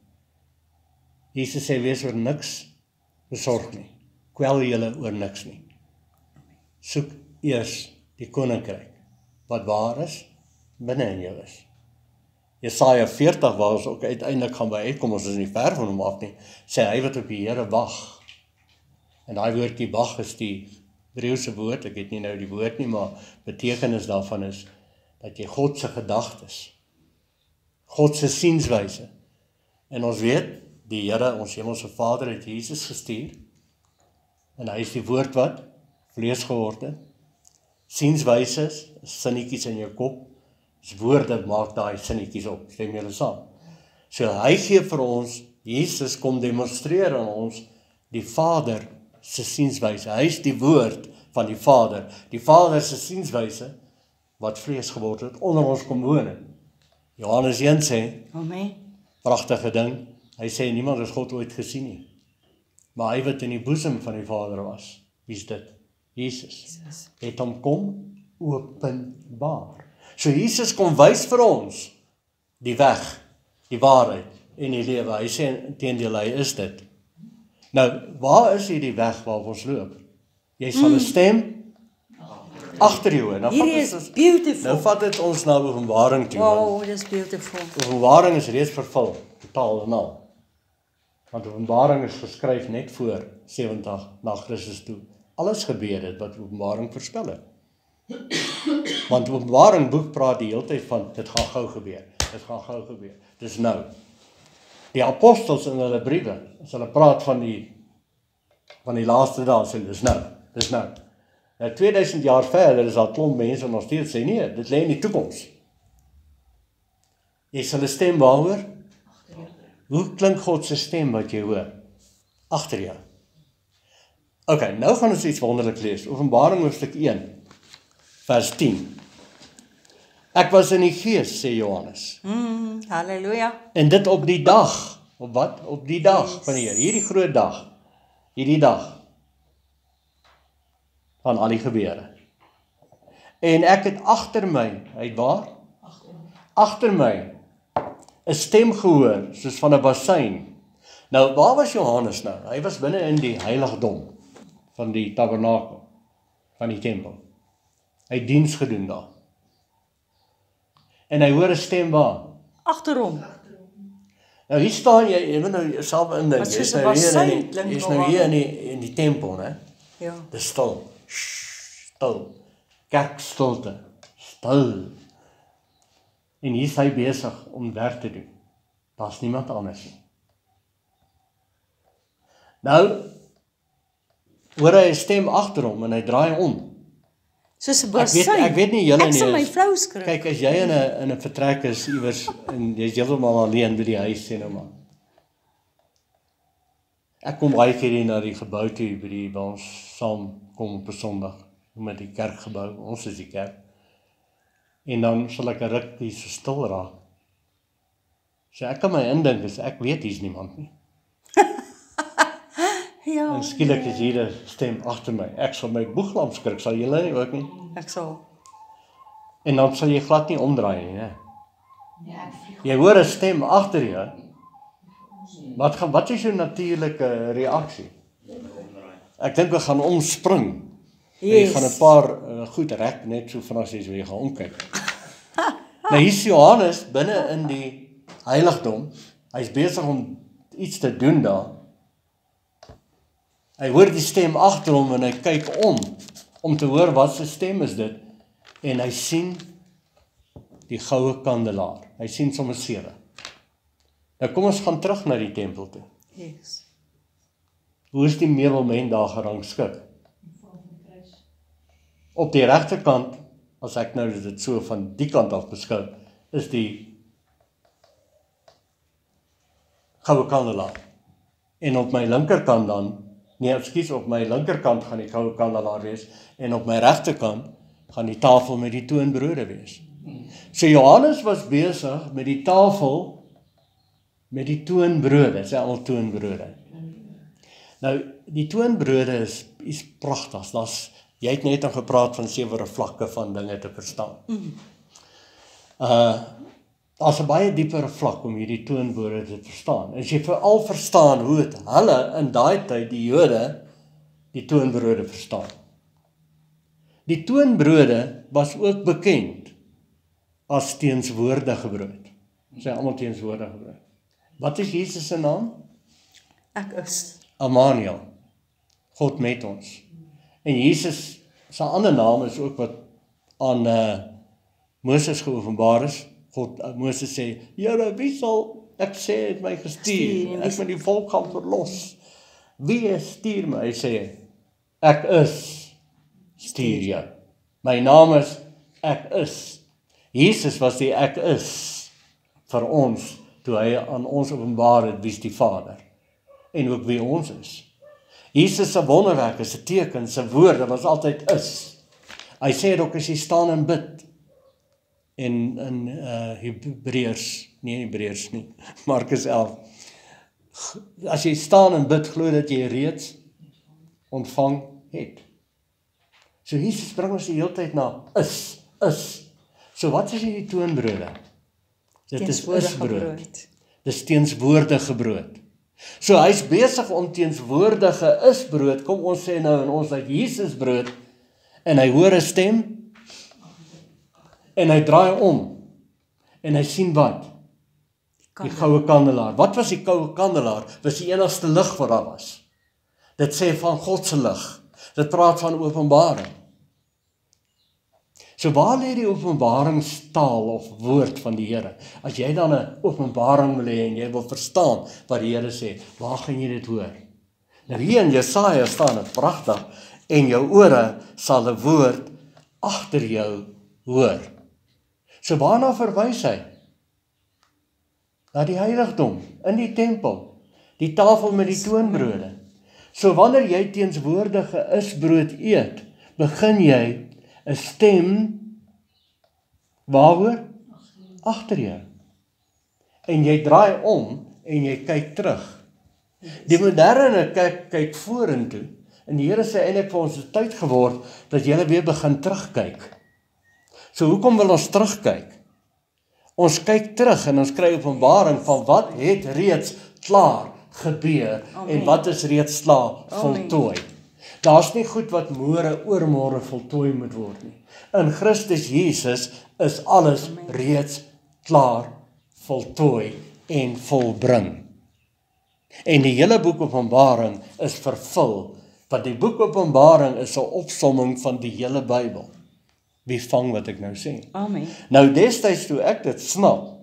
Jesus sê, wees oor niks besorg nie. Kwel julle oor niks nie. Soek eers die koninkryk wat waar is, binne in jou is. Jesaja 40, waar ons ook uiteindelik gaan by uitkom, ons is nie ver van hom af nie, sê hy wat op die Here wag. En daai woordjie wag is die Hebreëse woord, ek weet nie nou die woord nie, maar betekenis daarvan is, dat jy God se gedagtes, God se sienswyse, en ons weet, die Here, ons hemelse Vader, het Jesus gestuur, en hy is die woord wat vlees geword het. Sienswyse, sinnetjies in jou kop, woorde maak daai sinnetjies op, stem julle saam. So hy gee vir ons, Jesus kom demonstreer aan ons, die Vader se sienswyse. Hy is die woord van die Vader se sienswyse, wat vlees geword het, onder ons kom woon het. Johannes 1 sê, Amen. pragtige ding, hy sê, niemand het God ooit gesien nie, maar hy wat in die boesem van die Vader was, wie is dit? Jesus, het hom kom openbaar. So Jesus kom wys vir ons die weg, die waarheid en die lewe. Hy sê inteendeel hy is dit. Nou, waar is hier die weg waar ons loop? Jy sal 'n stem agter jou hoor. Hierdie is beautiful. Nou vat dit ons na Openbaring toe. Wow, dis beautiful. Openbaring is reeds vervul, totaal en al. Want Openbaring is geskryf net voor 70 na Christus toe. Alles gebeur het wat Openbaring voorspel het. Want Openbaring boek praat die hele tyd van, dit gaan gou gebeur, dit gaan gou gebeur. Dis nou. Die apostels in hulle briewe, as hulle praat van die laaste dae, sê dis nou. Nou 2000 jaar verder is daar klomp mense nog steeds sê nee, dit lê in die toekoms. Jy sal 'n stem waaroor? Hoe klink God se stem wat jy hoor? Agter jou. Ok, nou gaan ons iets wonderlik lees. Openbaring hoofstuk 1, vers 10. Ek was in die gees, sê Johannes. Halleluja. En dit op die dag. Op wat? Op die dag van die Here. Hierdie groot dag. Hierdie dag. Van al die gebeure. En ek het agter my, hy het waar? Agter my, 'n stem gehoor, soos van 'n bassein. Nou, waar was Johannes nou? Hy was binne in die heiligdom van die tabernakel, van die tempel. Hy het diens gedoen daar. En hy hoor 'n stem waar? Agter hom. Nou hier staan jy moet nou self indink. Wat soos Jy's een nou hier bassein klink jy's wel nou waar. hier in die tempel, né? Ja. Dis stil. Stil. Kerkstilte. Stil. En hier is hy besig om werk te doen. Daar's niemand anders nie. Nou hoor hy 'n stem agter hom en hy draai om. Soos 'n Ek bassein. weet nie julle Ek sal my nie. vrou skrik. Kyk, as jy in 'n vertrek is iewers en jy's heeltemal alleen by die huis sê nou maar. Ek kom baie keer hier na die gebou toe by ons saam kom op 'n Sondag met die kerkgebou. Ons is die kerk. En dan sal ek 'n ruk hier so stil raak. So ek kan my indink as ek weet hier's niemand nie. Ja, En skielik is hier 'n stem agter my. Ek sal my boeglam skrik, sal julle nie ook nie? ek sal. En dan sal jy glad nie omdraai nie, né? Nee, ek vlieg. Jy hoor 'n stem agter jou. Wat is jou natuurlike reaksie? Ek dink we gaan omspring. Jy gaan 'n paar goed rek net so vinnig as jy gaan omkyk. Nou hier's Johannes binne in die heiligdom. Hy's besig om iets te doen daar. Hy hoor die stem agter hom en hy kyk om te hoor wat se stem is dit. En hy sien die goue kandelaar. Hy sien sommer 7. Nou kom ons gaan terug na die tempel toe. Yes. Hoe is die meubelment daar gerangskik? Op die regterkant, as ek nou dit so van die kant af beskou, is die goue kandelaar. En op my linkerkant dan, op my linkerkant gaan die goue kandelaar wees en op my regterkant gaan die tafel met die toonbrode wees. So Johannes was besig met die tafel met die toonbrode, sê almal toonbrode. Nou, die toonbrode is pragtig. Jy het net al gepraat van 7 vlakke van dinge te verstaan. Daar's 'n baie dieper vlak om hierdie toonbrode te verstaan. As jy veral verstaan hoe het hulle in daai tyd, die Jode, die toonbrode verstaan. Die toonbrode was ook bekend as teenswoordige brood. Sê almal teenswoordige brood. Wat is Jesus se naam? Ek is. Immanuel. God met ons. En Jesus se ander naam is ook wat aan Moses geopenbaar is. Moses sê, Here, wie sal ek sê het my gestuur? Ek moet die volk gaan verlos. Wie stuur my? Hy sê, ek is, stuur jou. My naam is, ek is. Jesus was die ek is vir ons, toe hy aan ons openbaar het, wie is die Vader. En ook wie ons is. Jesus se wonderwerke, se tekens, se woorde was altyd is. Hy sê ook as jy staan en bid, in Hebreërs nie, Markus 11. As jy staan en bid, glo dat jy reeds ontvang het. So Jesus bring ons die hele tyd na is. So wat is hierdie toonbrode? Dit is isbrood. Dis teenswoordige brood. So hy's besig om teenswoordige isbrood, kom ons sê nou en ons uit Jesus brood, en hy hoor 'n stem, en hy draai om, en hy sien wat? Die goue kandelaar. Wat was die goue kandelaar? Was die enigste lig wat daar was. Dit sê van God se lig. Dit praat van openbaring. So waar lê die openbaringstaal of woord van die Here? As jy dan 'n openbaring wil hê en jy wil verstaan wat die Here sê, waar gaan jy dit hoor? Nou hier in Jesaja staan dit pragtig, en jou ore sal 'n woord agter jou hoor. So waarna verwys hy? Na die heiligdom, in die tempel, die tafel met die toonbrode. So wanneer jy teenswoordige isbrood eet, begin jy 'n stem waaroor? Agter jou. En jy draai om en jy kyk terug. Die moderne kyk vorentoe. En die Here sê eintlik vir ons het tyd geword dat jy weer begin terugkyk. So hoekom wil ons terugkyk? Ons kyk terug en ons kry openbaring van wat het reeds klaar gebeur. Amen. En wat is reeds klaar voltooi. Daar's nie goed wat oormôre voltooi moet word nie. In Christus Jesus is alles reeds klaar voltooi en volbring. En die hele boek Openbaring is vervul, want die boek Openbaring is 'n opsomming van die hele Bybel. Wie vang wat ek nou sê? Amen. Nou destyds toe ek dit snap,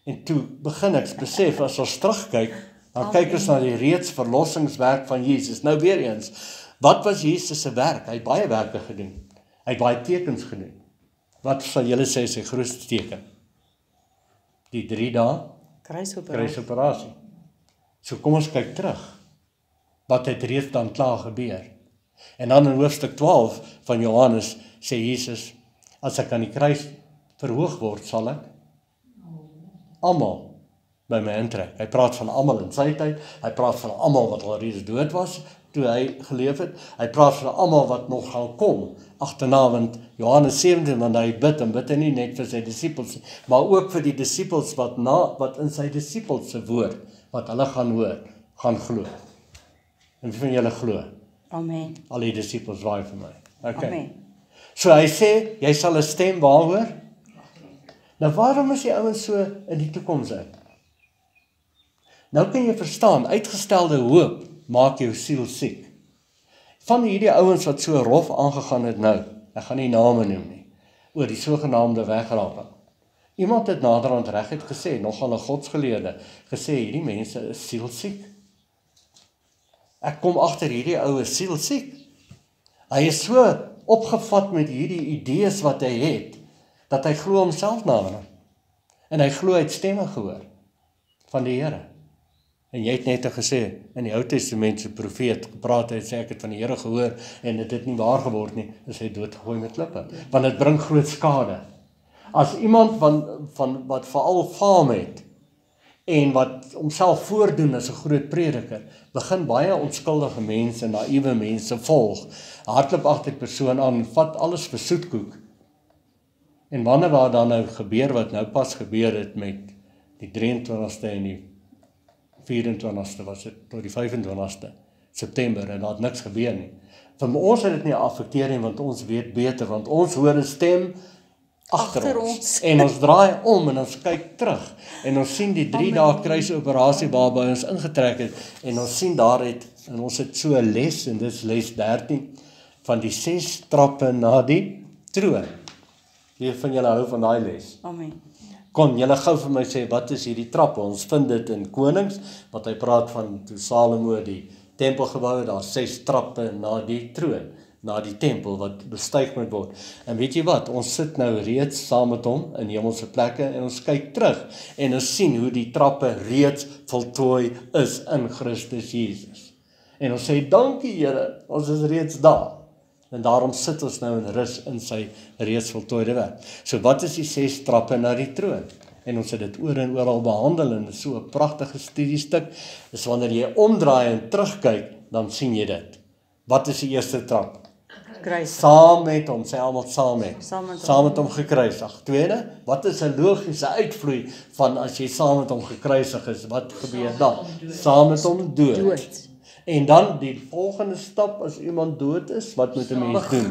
en toe begin ek besef, as ons terugkyk, dan kyk ons na die reeds verlossingswerk van Jesus. Nou weer eens, wat was Jesus se werk? Hy het baie werke gedoen. Hy het baie tekens gedoen. Wat sal julle sê sy grootste teken? Die 3 dae kruisoperasie. So kom ons kyk terug. Wat het reeds dan klaar gebeur? En dan in hoofstuk 12 van Johannes sê Jesus, as ek aan die kruis verhoog word, sal ek almal by my intrek. Hy praat van almal in sy tyd, hy praat van almal wat al reeds dood was, toe hy geleef het, hy praat van almal wat nog gaan kom, agterna, want Johannes 17, want hy bid, en bid hy nie net vir sy disippels, maar ook vir die disippels wat in sy disippels se woord, wat hulle gaan hoor, gaan glo. En wie van julle glo? Amen. Al die disippels waai vir my. Okay. Amen. So hy sê, jy sal 'n stem waar hoor? Nou waarom is die ouens so in die toekoms uit? Nou kan jy verstaan, uitgestelde hoop maak jou siel siek. Van hierdie ouens wat so rof aangegaan het nou, ek gaan nie name noem nie, oor die sogenaamde wegraping. Iemand het naderhand reguit gesê, nogal 'n godsgeleerde, gesê hierdie mense is sielsiek. Ek kom agter hierdie ou is sielsiek. Hy is so opgevat met hierdie idees wat hy het, dat hy glo homself naderhand. En hy glo hy het stemme gehoor van die Here. En jy het net gesê, in die Ou Testament se profeet gepraat het, sê ek het van die Here gehoor, en dit het nie waar geword nie, is hy doodgegooi met klippe, want dit bring groot skade. As iemand van wat veral faam het, en wat homself voordoen as 'n groot prediker, begin baie onskuldige mense, naïewe mense volg, hardloop agter die persoon aan, vat alles vir soetkoek. En wanneer wat dan nou gebeur, wat nou pas gebeur het met die 23ste en die 24ste was dit, tot die 25ste September, en daar het niks gebeur nie. Vir ons het dit nie affekteer nie, want ons weet beter, want ons hoor 'n stem agter ons. En ons draai om en ons kyk terug, en ons sien die 3 dae kruisoperasie waarby ons ingetrek het, en ons sien daar het, en ons het so 'n les, en dit is les 13, van die 6 trappe na die troon. Wie van julle hou van daai les? Amen. Kon julle gou vir my sê, wat is hierdie trappe? Ons vind dit in Konings, wat hy praat van toe Salomo die tempel gebou het, daar 6 trappe na die troon, na die tempel wat bestyg moet word. En weet jy wat, ons sit nou reeds saam met hom in hemelse plekke, en ons kyk terug, en ons sien hoe die trappe reeds voltooi is in Christus Jesus. En ons sê, dankie Here, ons is reeds daar. En daarom sit ons nou in rus in sy reeds voltooide werk. So wat is die 6 trappe na die troon? En ons het dit oor en oral behandel, en so 'n pragtige studiestuk, is wanneer jy omdraai en terugkyk, dan sien jy dit. Wat is die eerste trap? Kruis. Saam met hom, sê almal saam met. Saam met hom gekruisig. Tweede, wat is 'n logiese uitvloei van as jy saam met hom gekruisig is, wat gebeur dan? Saam met hom dood. En dan die volgende stap, as iemand dood is, wat moet 'n mens doen?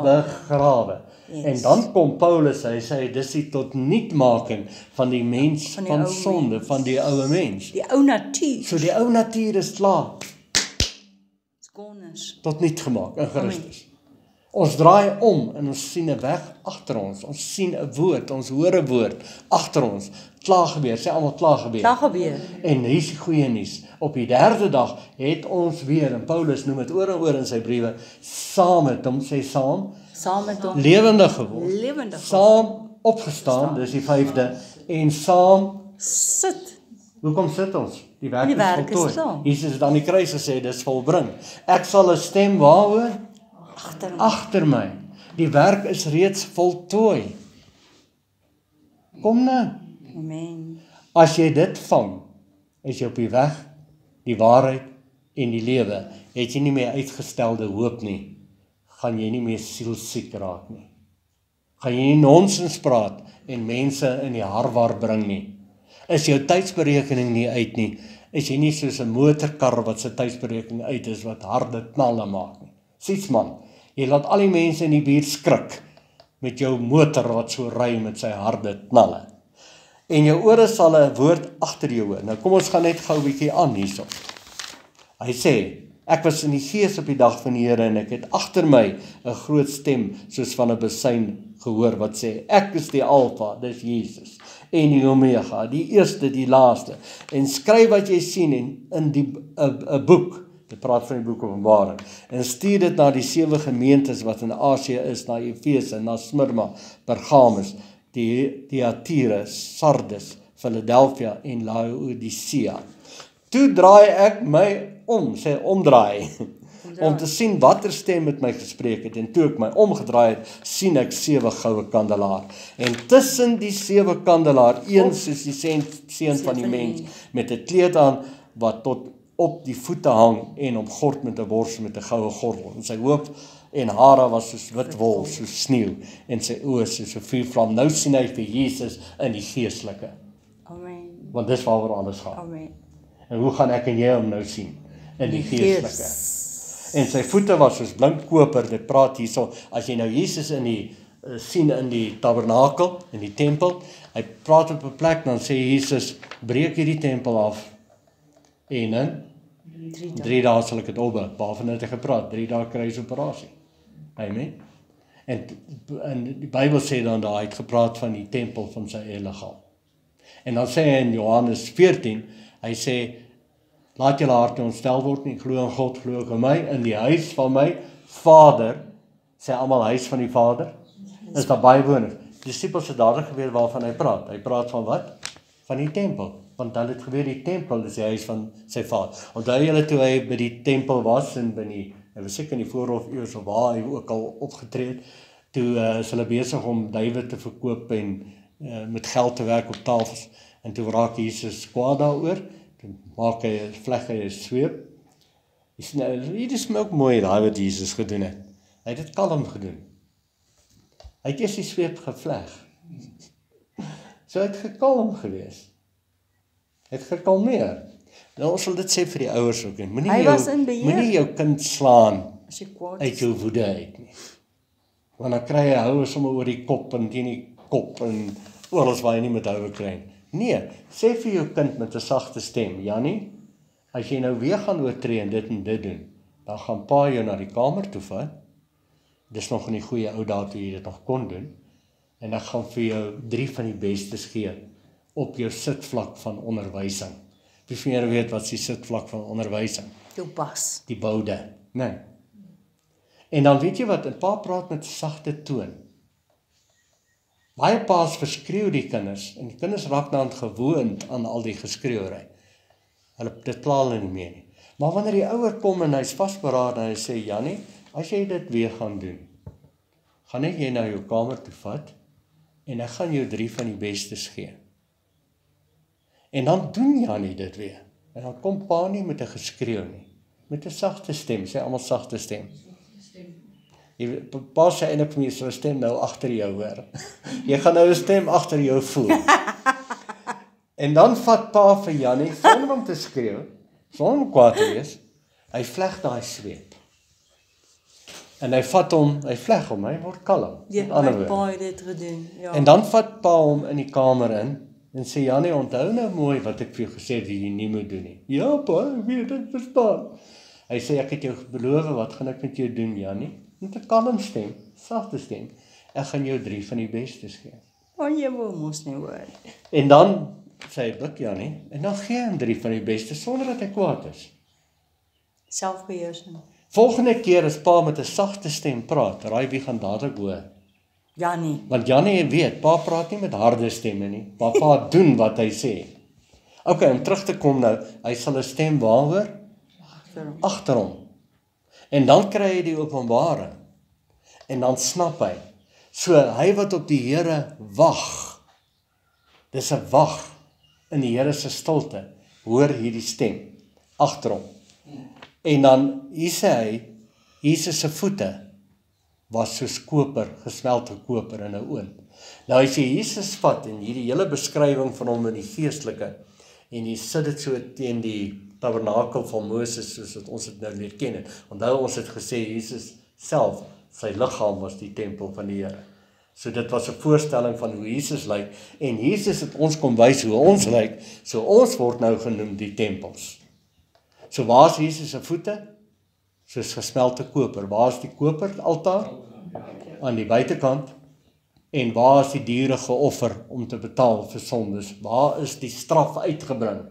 Begrawe. Yes. En dan kom Paulus, hy sê, dis die totnietmaking van die mens van sonde, mens. Van die ou mens. Die ou natuur. So die ou natuur is klaar. Skoners. Tot niet gemaak in Christus. Ons draai om en ons sien 'n weg agter ons. Ons sien 'n woord, ons hoor 'n woord agter ons. Klaar gebeur, sê almal klaar gebeur. Klaar gebeur. En hier is die goeie nuus. Op die 3de dag het ons weer, en Paulus noem dit oor en oor in sy briewe, saam met hom, sê saam met hom lewendig geword. Saam opgestaan, dis die 5de, en saam sit. Hoekom sit ons? Die werk is voltooi. klaar. Jesus het aan die kruis gesê, dis volbring. Ek sal 'n stem waar hoor? Agter my. Die werk is reeds voltooi. Kom nou. Amen. As jy dit vang, is jy op die weg, die waarheid en die lewe. Het jy nie meer uitgestelde hoop nie. Gaan jy nie meer sielsiek raak nie. Gaan jy nie nonsens praat en mense in die harwar bring nie. Is jou tydsberekening nie uit nie, is jy nie soos 'n motorkar wat sy tydsberekening uit is, wat harde knalle maak nie. Sies man, jy laat al die mense in die buurt skrik met jou motor wat so ry met sy harde knalle. En jou ore sal 'n woord agter jou hoor. Nou kom ons gaan net gou 'n bietjie aan hierso. Hy sê, ek was in die gees op die dag van die Here en ek het agter my 'n groot stem soos van 'n besuin gehoor wat sê, ek is die Alfa, dis Jesus, en die Omega, die eerste, die laaste. En skryf wat jy sien in die 'n boek. Dit praat van die boek Openbaring. En stuur dit na die 7 gemeentes wat in Asië is, na Efese, na Smyrna, Pergamus, Thyatira, Sardes, Philadelphia en Laodicea. Toe draai ek my om, sê omdraai, om te sien watter stem met my gespreek het. En toe ek my omgedraai het, sien ek 7 goue kandelaar. En tussen die 7 kandelaar, een soos die seun van die mens, met 'n kleed aan wat tot op die voete hang en omgord met 'n borsel met 'n goue gordel. En sy hoof en hare was soos wit wol, soos sneeu, en sy oë soos 'n vuurvlam. Nou sien hy vir Jesus in die geestelike. Amen. Want dis waaroor alles gaan. Amen. En hoe gaan ek en jy hom nou sien? In die geestelike. En sy voete was soos blink koper. Dit praat hierso, as jy nou Jesus in die sien in die tabernakel, in die tempel, hy praat op 'n plek, dan sê Jesus, breek hierdie tempel af, en in 3 dae sal ek dit opbou. Waarvan het hy gepraat? 3 dae kruisoperasie. Amen. En die Bybel sê dan daar, hy het gepraat van die tempel van sy eie liggaam. En dan sê hy in Johannes 14, hy sê, laat julle harte ontstel word nie, glo in God, glo in my, in die huis van my Vader, sê almal huis van die Vader, is daar bywoners. Die disippels het dadelik geweet waarvan hy praat. Hy praat van wat? Van die tempel. Want hulle het geweet die tempel is die huis van sy Vader. Onthou julle toe hy by die tempel was en hy was seker in die voorhof eers of waar hy ook al opgetree het, toe is hulle besig om duiwe te verkoop en met geld te werk op tafels. En toe raak Jesus kwaad daaroor. Toe maak hy, vleg hy 'n sweep. Hier is my ook mooi daai wat Jesus gedoen het. Hy het dit kalm gedoen. Hy het eers die sweep gevleg. So hy het gekalm gewees. Hy het gekalmeer. Nou ons sal dit sê vir die ouers ook. Moenie jou kind slaan uit jou woede uit nie. Want dan kry hy houe sommer oor die kop en teen die kop en oral waar jy nie met houe kry. Nee, sê vir jou kind met 'n sagte stem, Jannie, as jy nou weer gaan oortree en dit doen, dan gaan pa jou na die kamer toe vat. Dis nog in die goeie ou dae toe jy dit nog kon doen. En ek gaan vir jou 3 van die bestes gee op jou sitvlak van onderwysing. Wie van julle weet wat is die sitvlak van onderwysing? Jou bas. Die boude. Nee. En dan weet jy wat, 'n pa praat met sagte toon. Baie paas verskreeu die kinders, en die kinders raak dan gewoond aan al die geskreeuery. Dit pla hulle nie meer nie. Maar wanneer die ouer kom en hy's vasberade en hy sê, Jannie, as jy dit weer gaan doen, gaan ek jy na jou kamer toe vat, en ek gaan jou 3 van die bestes gee. En dan doen Jannie dit weer. En dan kom pa nie met 'n geskreeu nie, met 'n sagte stem, sê almal sagte stem. Pa sê eintlik vir my, so 'n stem nou agter jou hoor. Jy gaan nou 'n stem agter jou voel. En dan vat pa vir Jannie, sonder om te skreeu, sonder om kwaad te wees, hy vleg daai sweep. En hy vat hom, hy vleg hom, hy word kalm. Ja, my pa het dit gedoen. Ja. En dan vat pa hom in die kamer in, en sê, Jannie, onthou nou mooi wat ek vir jou gesê het, jy nie moet doen nie. Ja pa, ek weet, ek verstaan. Hy sê, ek het jou beloof, wat gaan ek met jou doen, Jannie? Met 'n kalm stem, sagte stem, ek gaan jou 3 van die bestes gee. Jy wil mos nie hoor. En dan sê hy, buk Jannie, en dan gee hy hom 3 van die bestes, sonder dat hy kwaad is. Selfbeheersing. Volgende keer as pa met 'n sagte stem praat, raai wie gaan dadelik hoor. Jannie. Want Jannie weet, pa praat nie met harde stemme nie, maar pa doen wat hy sê. Ok, om terug te kom nou, hy sal 'n stem waar hoor? Agter hom. En dan kry hy die openbaring. En dan snap hy. So, hy wat op die Here wag, dis 'n wag in die Here se stilte, hoor hierdie stem, agter hom. En dan, hier sê hy, Jesus se voete was soos koper, gesmelte koper in 'n oond. Nou as jy Jesus vat, en hierdie hele beskrywing van hom in die geestelike, en jy sit dit so teen die tabernakel van Moses, soos wat ons dit nou leer ken het. Onthou ons het gesê, Jesus self, sy liggaam was die tempel van die Here. So dit was 'n voorstelling van hoe Jesus lyk en Jesus het ons kom wys hoe ons lyk. So ons word nou genoem die tempels. So waar is Jesus se voete? Soos gesmelte koper. Waar is die koperaltaar? Aan die buitekant. En waar is die diere geoffer om te betaal vir sondes? Waar is die straf uitgebring?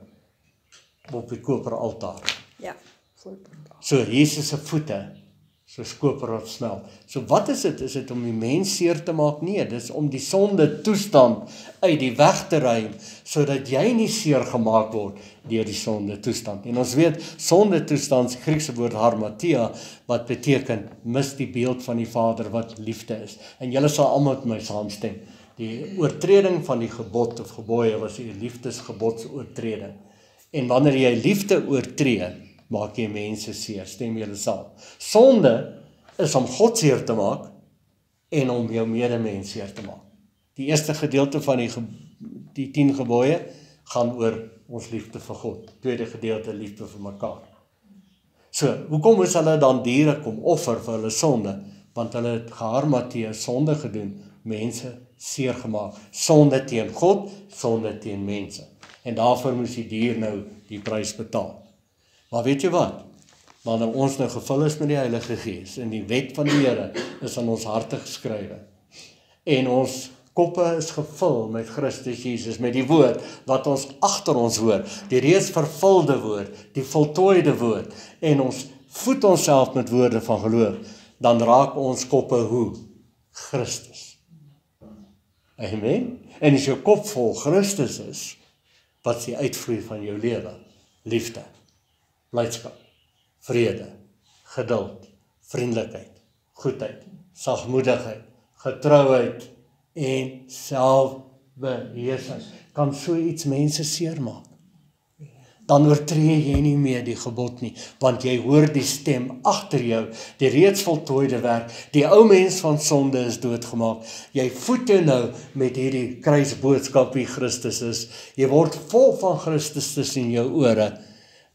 Op die koperaltaar. Ja, voorbeeld. So Jesus se voete, soos koper wat smelt. So wat is dit? Is dit om die mens seer te maak? Nee, dis om die sonde toestand uit die weg te ruim, sodat jy nie seer gemaak word deur die sonde toestand. En ons weet, sonde toestand, die Griekse woord harmatia, wat beteken, mis die beeld van die Vader wat liefde is. En julle sal almal met my saamstem. Die oortreding van die gebod of gebooie was die liefdesgebodsoortreding. En wanneer jy liefde oortree, maak jy mense seer, stem julle saam. Sonde is om God seer te maak en om jou medemens seer te maak. Die eerste gedeelte van die 10 gebooie gaan oor ons liefde vir God. Tweede gedeelte liefde vir mekaar. So, hoekom moes hulle dan diere kom offer vir hulle sonde? Want hulle het geharmateer, sonde gedoen, mense seer gemaak. Sonde teen God, sonde teen mense. En daarvoor moes die dier nou die prys betaal. Maar weet jy wat? Wanneer ons nou gevul is met die Heilige Gees en die wet van die Here is aan ons harte geskrywe en ons koppe is gevul met Christus Jesus, met die woord wat ons agter ons hoor, die reeds vervulde woord, die voltooide woord en ons voed onsself met woorde van geloof, dan raak ons koppe hoe? Christus. Amen. En as jou kop vol Christus is, wat is die uitvloei van jou lewe? Liefde, blydskap, vrede, geduld, vriendelikheid, goedheid, sagmoedigheid, getrouheid en selfbeheersing. Kan so iets mense seermaak? Dan oortree jy nie meer die gebod nie, want jy hoor die stem agter jou, die reeds voltooide werk, die ou mens van sonde is doodgemaak. Jy voed jou nou met hierdie kruisboodskap wie Christus is. Jy word vol van Christus tussen jou ore,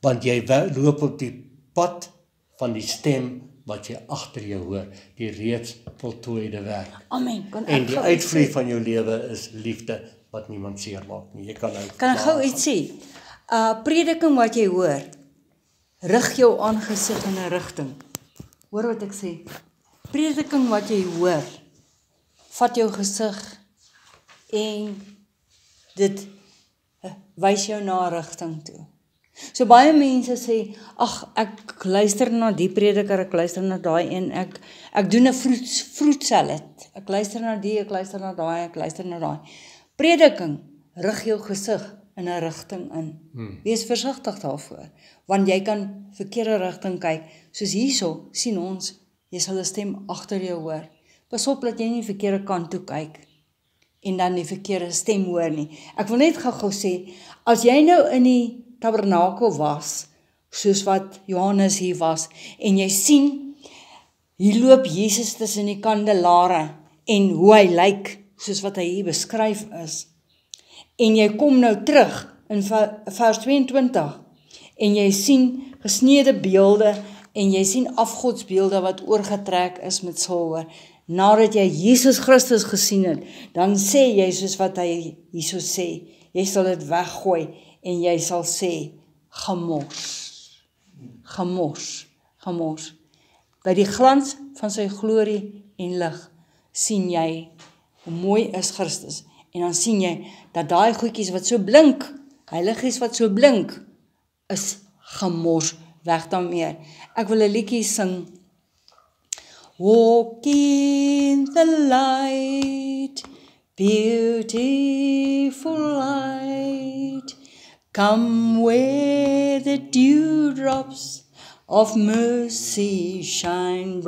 want jy loop op die pad van die stem wat jy agter jou hoor, die reeds voltooide werk. Amen. En die uitvloei van jou lewe is liefde wat niemand seermaak nie. Jy kan ek gou iets sê? Prediking wat jy hoor, rig jou aangesig in 'n rigting. Hoor wat ek sê? Prediking wat jy hoor, vat jou gesig en dit wys jou na 'n rigting toe. So baie mense sê, ag, ek luister na die prediker, ek luister na daai een, ek doen 'n fruit salad. Ek luister na die, ek luister na daai, ek luister na daai. Prediking rig jou gesig in 'n rigting in. Wees versigtig daarvoor, want jy kan verkeerde rigting kyk. Soos hierso sien ons, jy sal 'n stem agter jou hoor. Pas op dat jy nie verkeerde kant toe kyk en dan die verkeerde stem hoor nie. Ek wil net gou sê, as jy nou in die tabernakel was, soos wat Johannes hier was, en jy sien, hier loop Jesus tussen die kandelare, en hoe hy lyk, soos wat hy hier beskryf is, en jy kom nou terug, in vers 22, en jy sien gesneede beelde, en jy sien afgodsbeelde wat oorgetrek is met silwer, nadat jy Jesus Christus gesien het, dan sê jy soos wat hy hierso sê, jy sal dit weggooi, en jy sal sê, gemors, gemors, gemors. By die glans van sy glorie en lig, sien jy, hoe mooi is Christus, en dan sien jy, dat daai goedjies wat so blink, heiligies wat so blink, is gemors, weg daarmee. Ek wil 'n liedjie sing, Walk in the light, beautiful light, come where the dewdrops of mercy shine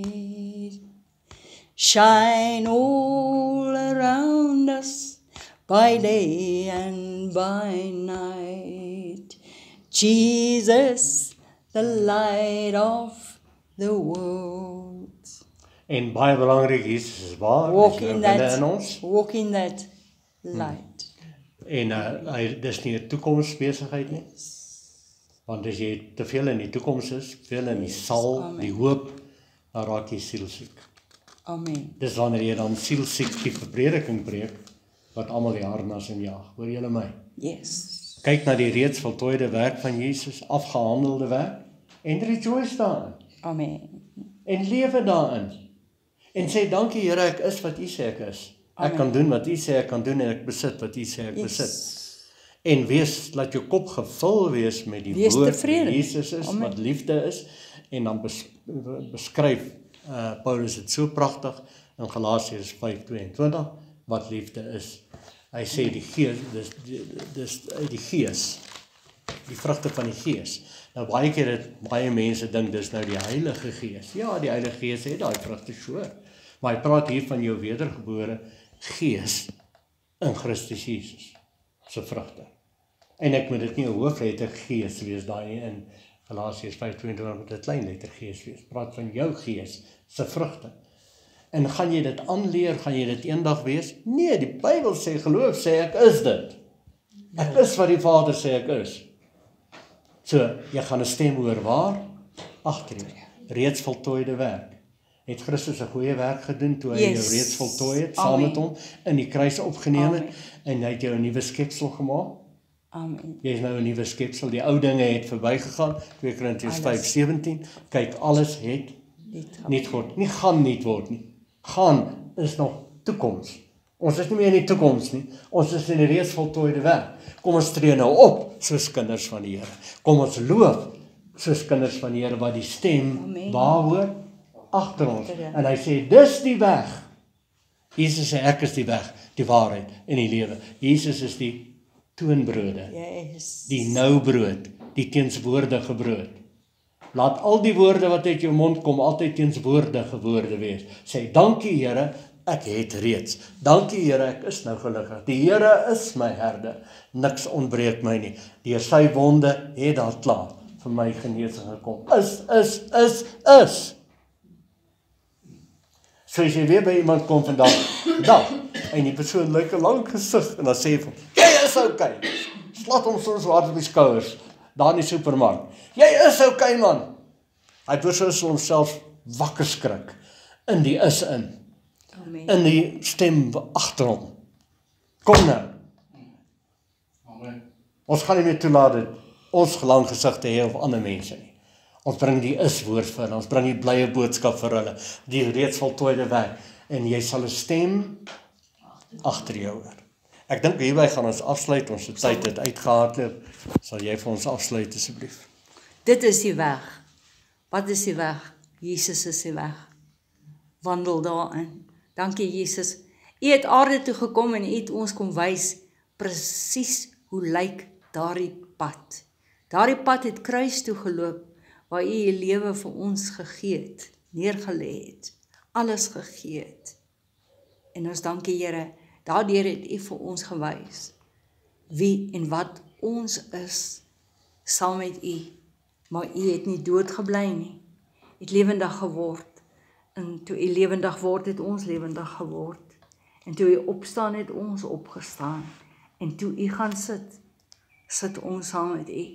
bright. Shine all around us by day and by night. Jesus, the light of the world. En baie belangrik, Jesus is waar, Walk is nou in binne that, in ons. walk in that light. En dis nie 'n toekomsbesigheid nie. Want as jy te veel in die toekoms is, veel in die sal, die hoop, dan raak jy sielsiek. Amen. Dis wanneer jy dan sielsiektieve prediking preek, wat almal die harnas in jaag. Hoor julle my? Yes. Kyk na die reeds voltooide werk van Jesus, afgehandelde werk, en rejoice daarin. Amen. En lewe daarin. En sê, dankie Here, ek is wat U sê ek is. Ek Amen. kan doen wat U sê ek kan doen, en ek besit wat U sê ek besit. Yes. En laat jou kop gevul wees met die Wees woord tevrede. wat Jesus is, Amen. wat liefde is, en dan beskryf Paulus dit so pragtig in Galasiërs 5:22 wat liefde is. Hy sê die gees, dis die gees, die vrugte van die gees. Nou baie keer het baie mense dink dis nou die Heilige Gees. Ja, die Heilige Gees het daai vrugte, sure. Maar hy praat hier van jou wedergebore gees in Christus Jesus se vrugte. En ek moet dit nie 'n hoofletter gees wees daai nie, in Galasiërs 5:22 moet dit 'n klein letter gees wees. Praat van jou gees se vrugte. En gaan jy dit aanleer, gaan jy dit eendag wees? Nee, die Bybel sê, geloof sê ek is dit. Ek is wat die Vader sê ek is. So, jy gaan 'n stem hoor waar? Agter jou. Reeds voltooide werk. Het Christus 'n goeie werk gedoen toe hy jou reeds voltooi het, saam met hom in die kruis opgeneem het, en hy het jou 'n nuwe skepsel gemaak? Amen. Jy is nou 'n nuwe skepsel, die ou dinge het verbygegaan, 2 Korintiërs 5:17, kyk, alles het niet word, nie gaan niet word nie. Gaan is nog toekoms. Ons is nie meer in die toekoms nie, ons is in die reeds voltooide werk. Kom ons tree nou op, soos kinders van die Here. Kom ons loof, soos kinders van die Here, wat die stem waar hoor? Agter ons. En hy sê, dis die weg. Jesus sê, ek is die weg, die waarheid en die lewe. Jesus is die toonbrode, Yes. die noubrood, die teenswoordige brood. Laat al die woorde wat uit jou mond kom, altyd teenswoordige woorde wees. Sê, dankie Here, ek het reeds. Dankie Here, ek is nou gelukkig. Die Here is my herde. Niks ontbreek my nie. Deur sy wonde het daar klaar vir my genesing gekom. Is. So as jy weer by iemand kom vandag, en die persoon lyk 'n lang gesig, en dan sê jy vir hom, jy is okay. Slat hom soms wat op die skouers, daar in die supermark. Jy is okay man. Hy persoon sal homself wakker skrik, in die is in. Amen. In die stem agter hom. Kom nou. Amen. Ons gaan nie meer toelaat dat ons lang gesigte hê of ander mense nie. Ons bring die is-woord vir hulle, ons bring die blye boodskap vir hulle, die reeds voltooide werk, en jy sal 'n stem agter jou hoor. Ek dink hierby gaan ons afsluit, ons tyd het uitgehardloop. Sal jy vir ons afsluit asseblief? Dit is die weg. Wat is die weg? Jesus is die weg. Wandel daarin. Dankie Jesus. U het aarde toe gekom en u het ons kom wys presies hoe lyk daardie pad. Daardie pad het kruis toe geloop waar u u lewe vir ons gegee het, neergelê het, alles gegee het. En ons dankie Here, daardeur het u vir ons gewys wie en wat ons is saam met u. Maar u het nie dood gebly nie. U het lewendig geword. En toe u lewendig word, het ons lewendig geword. En toe u opstaan, het ons opgestaan. En toe u gaan sit ons saam met u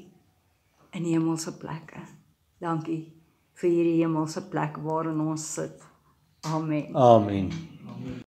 in hemelse plekke. Dankie vir hierdie hemelse plek waarin ons sit. Amen. Amen.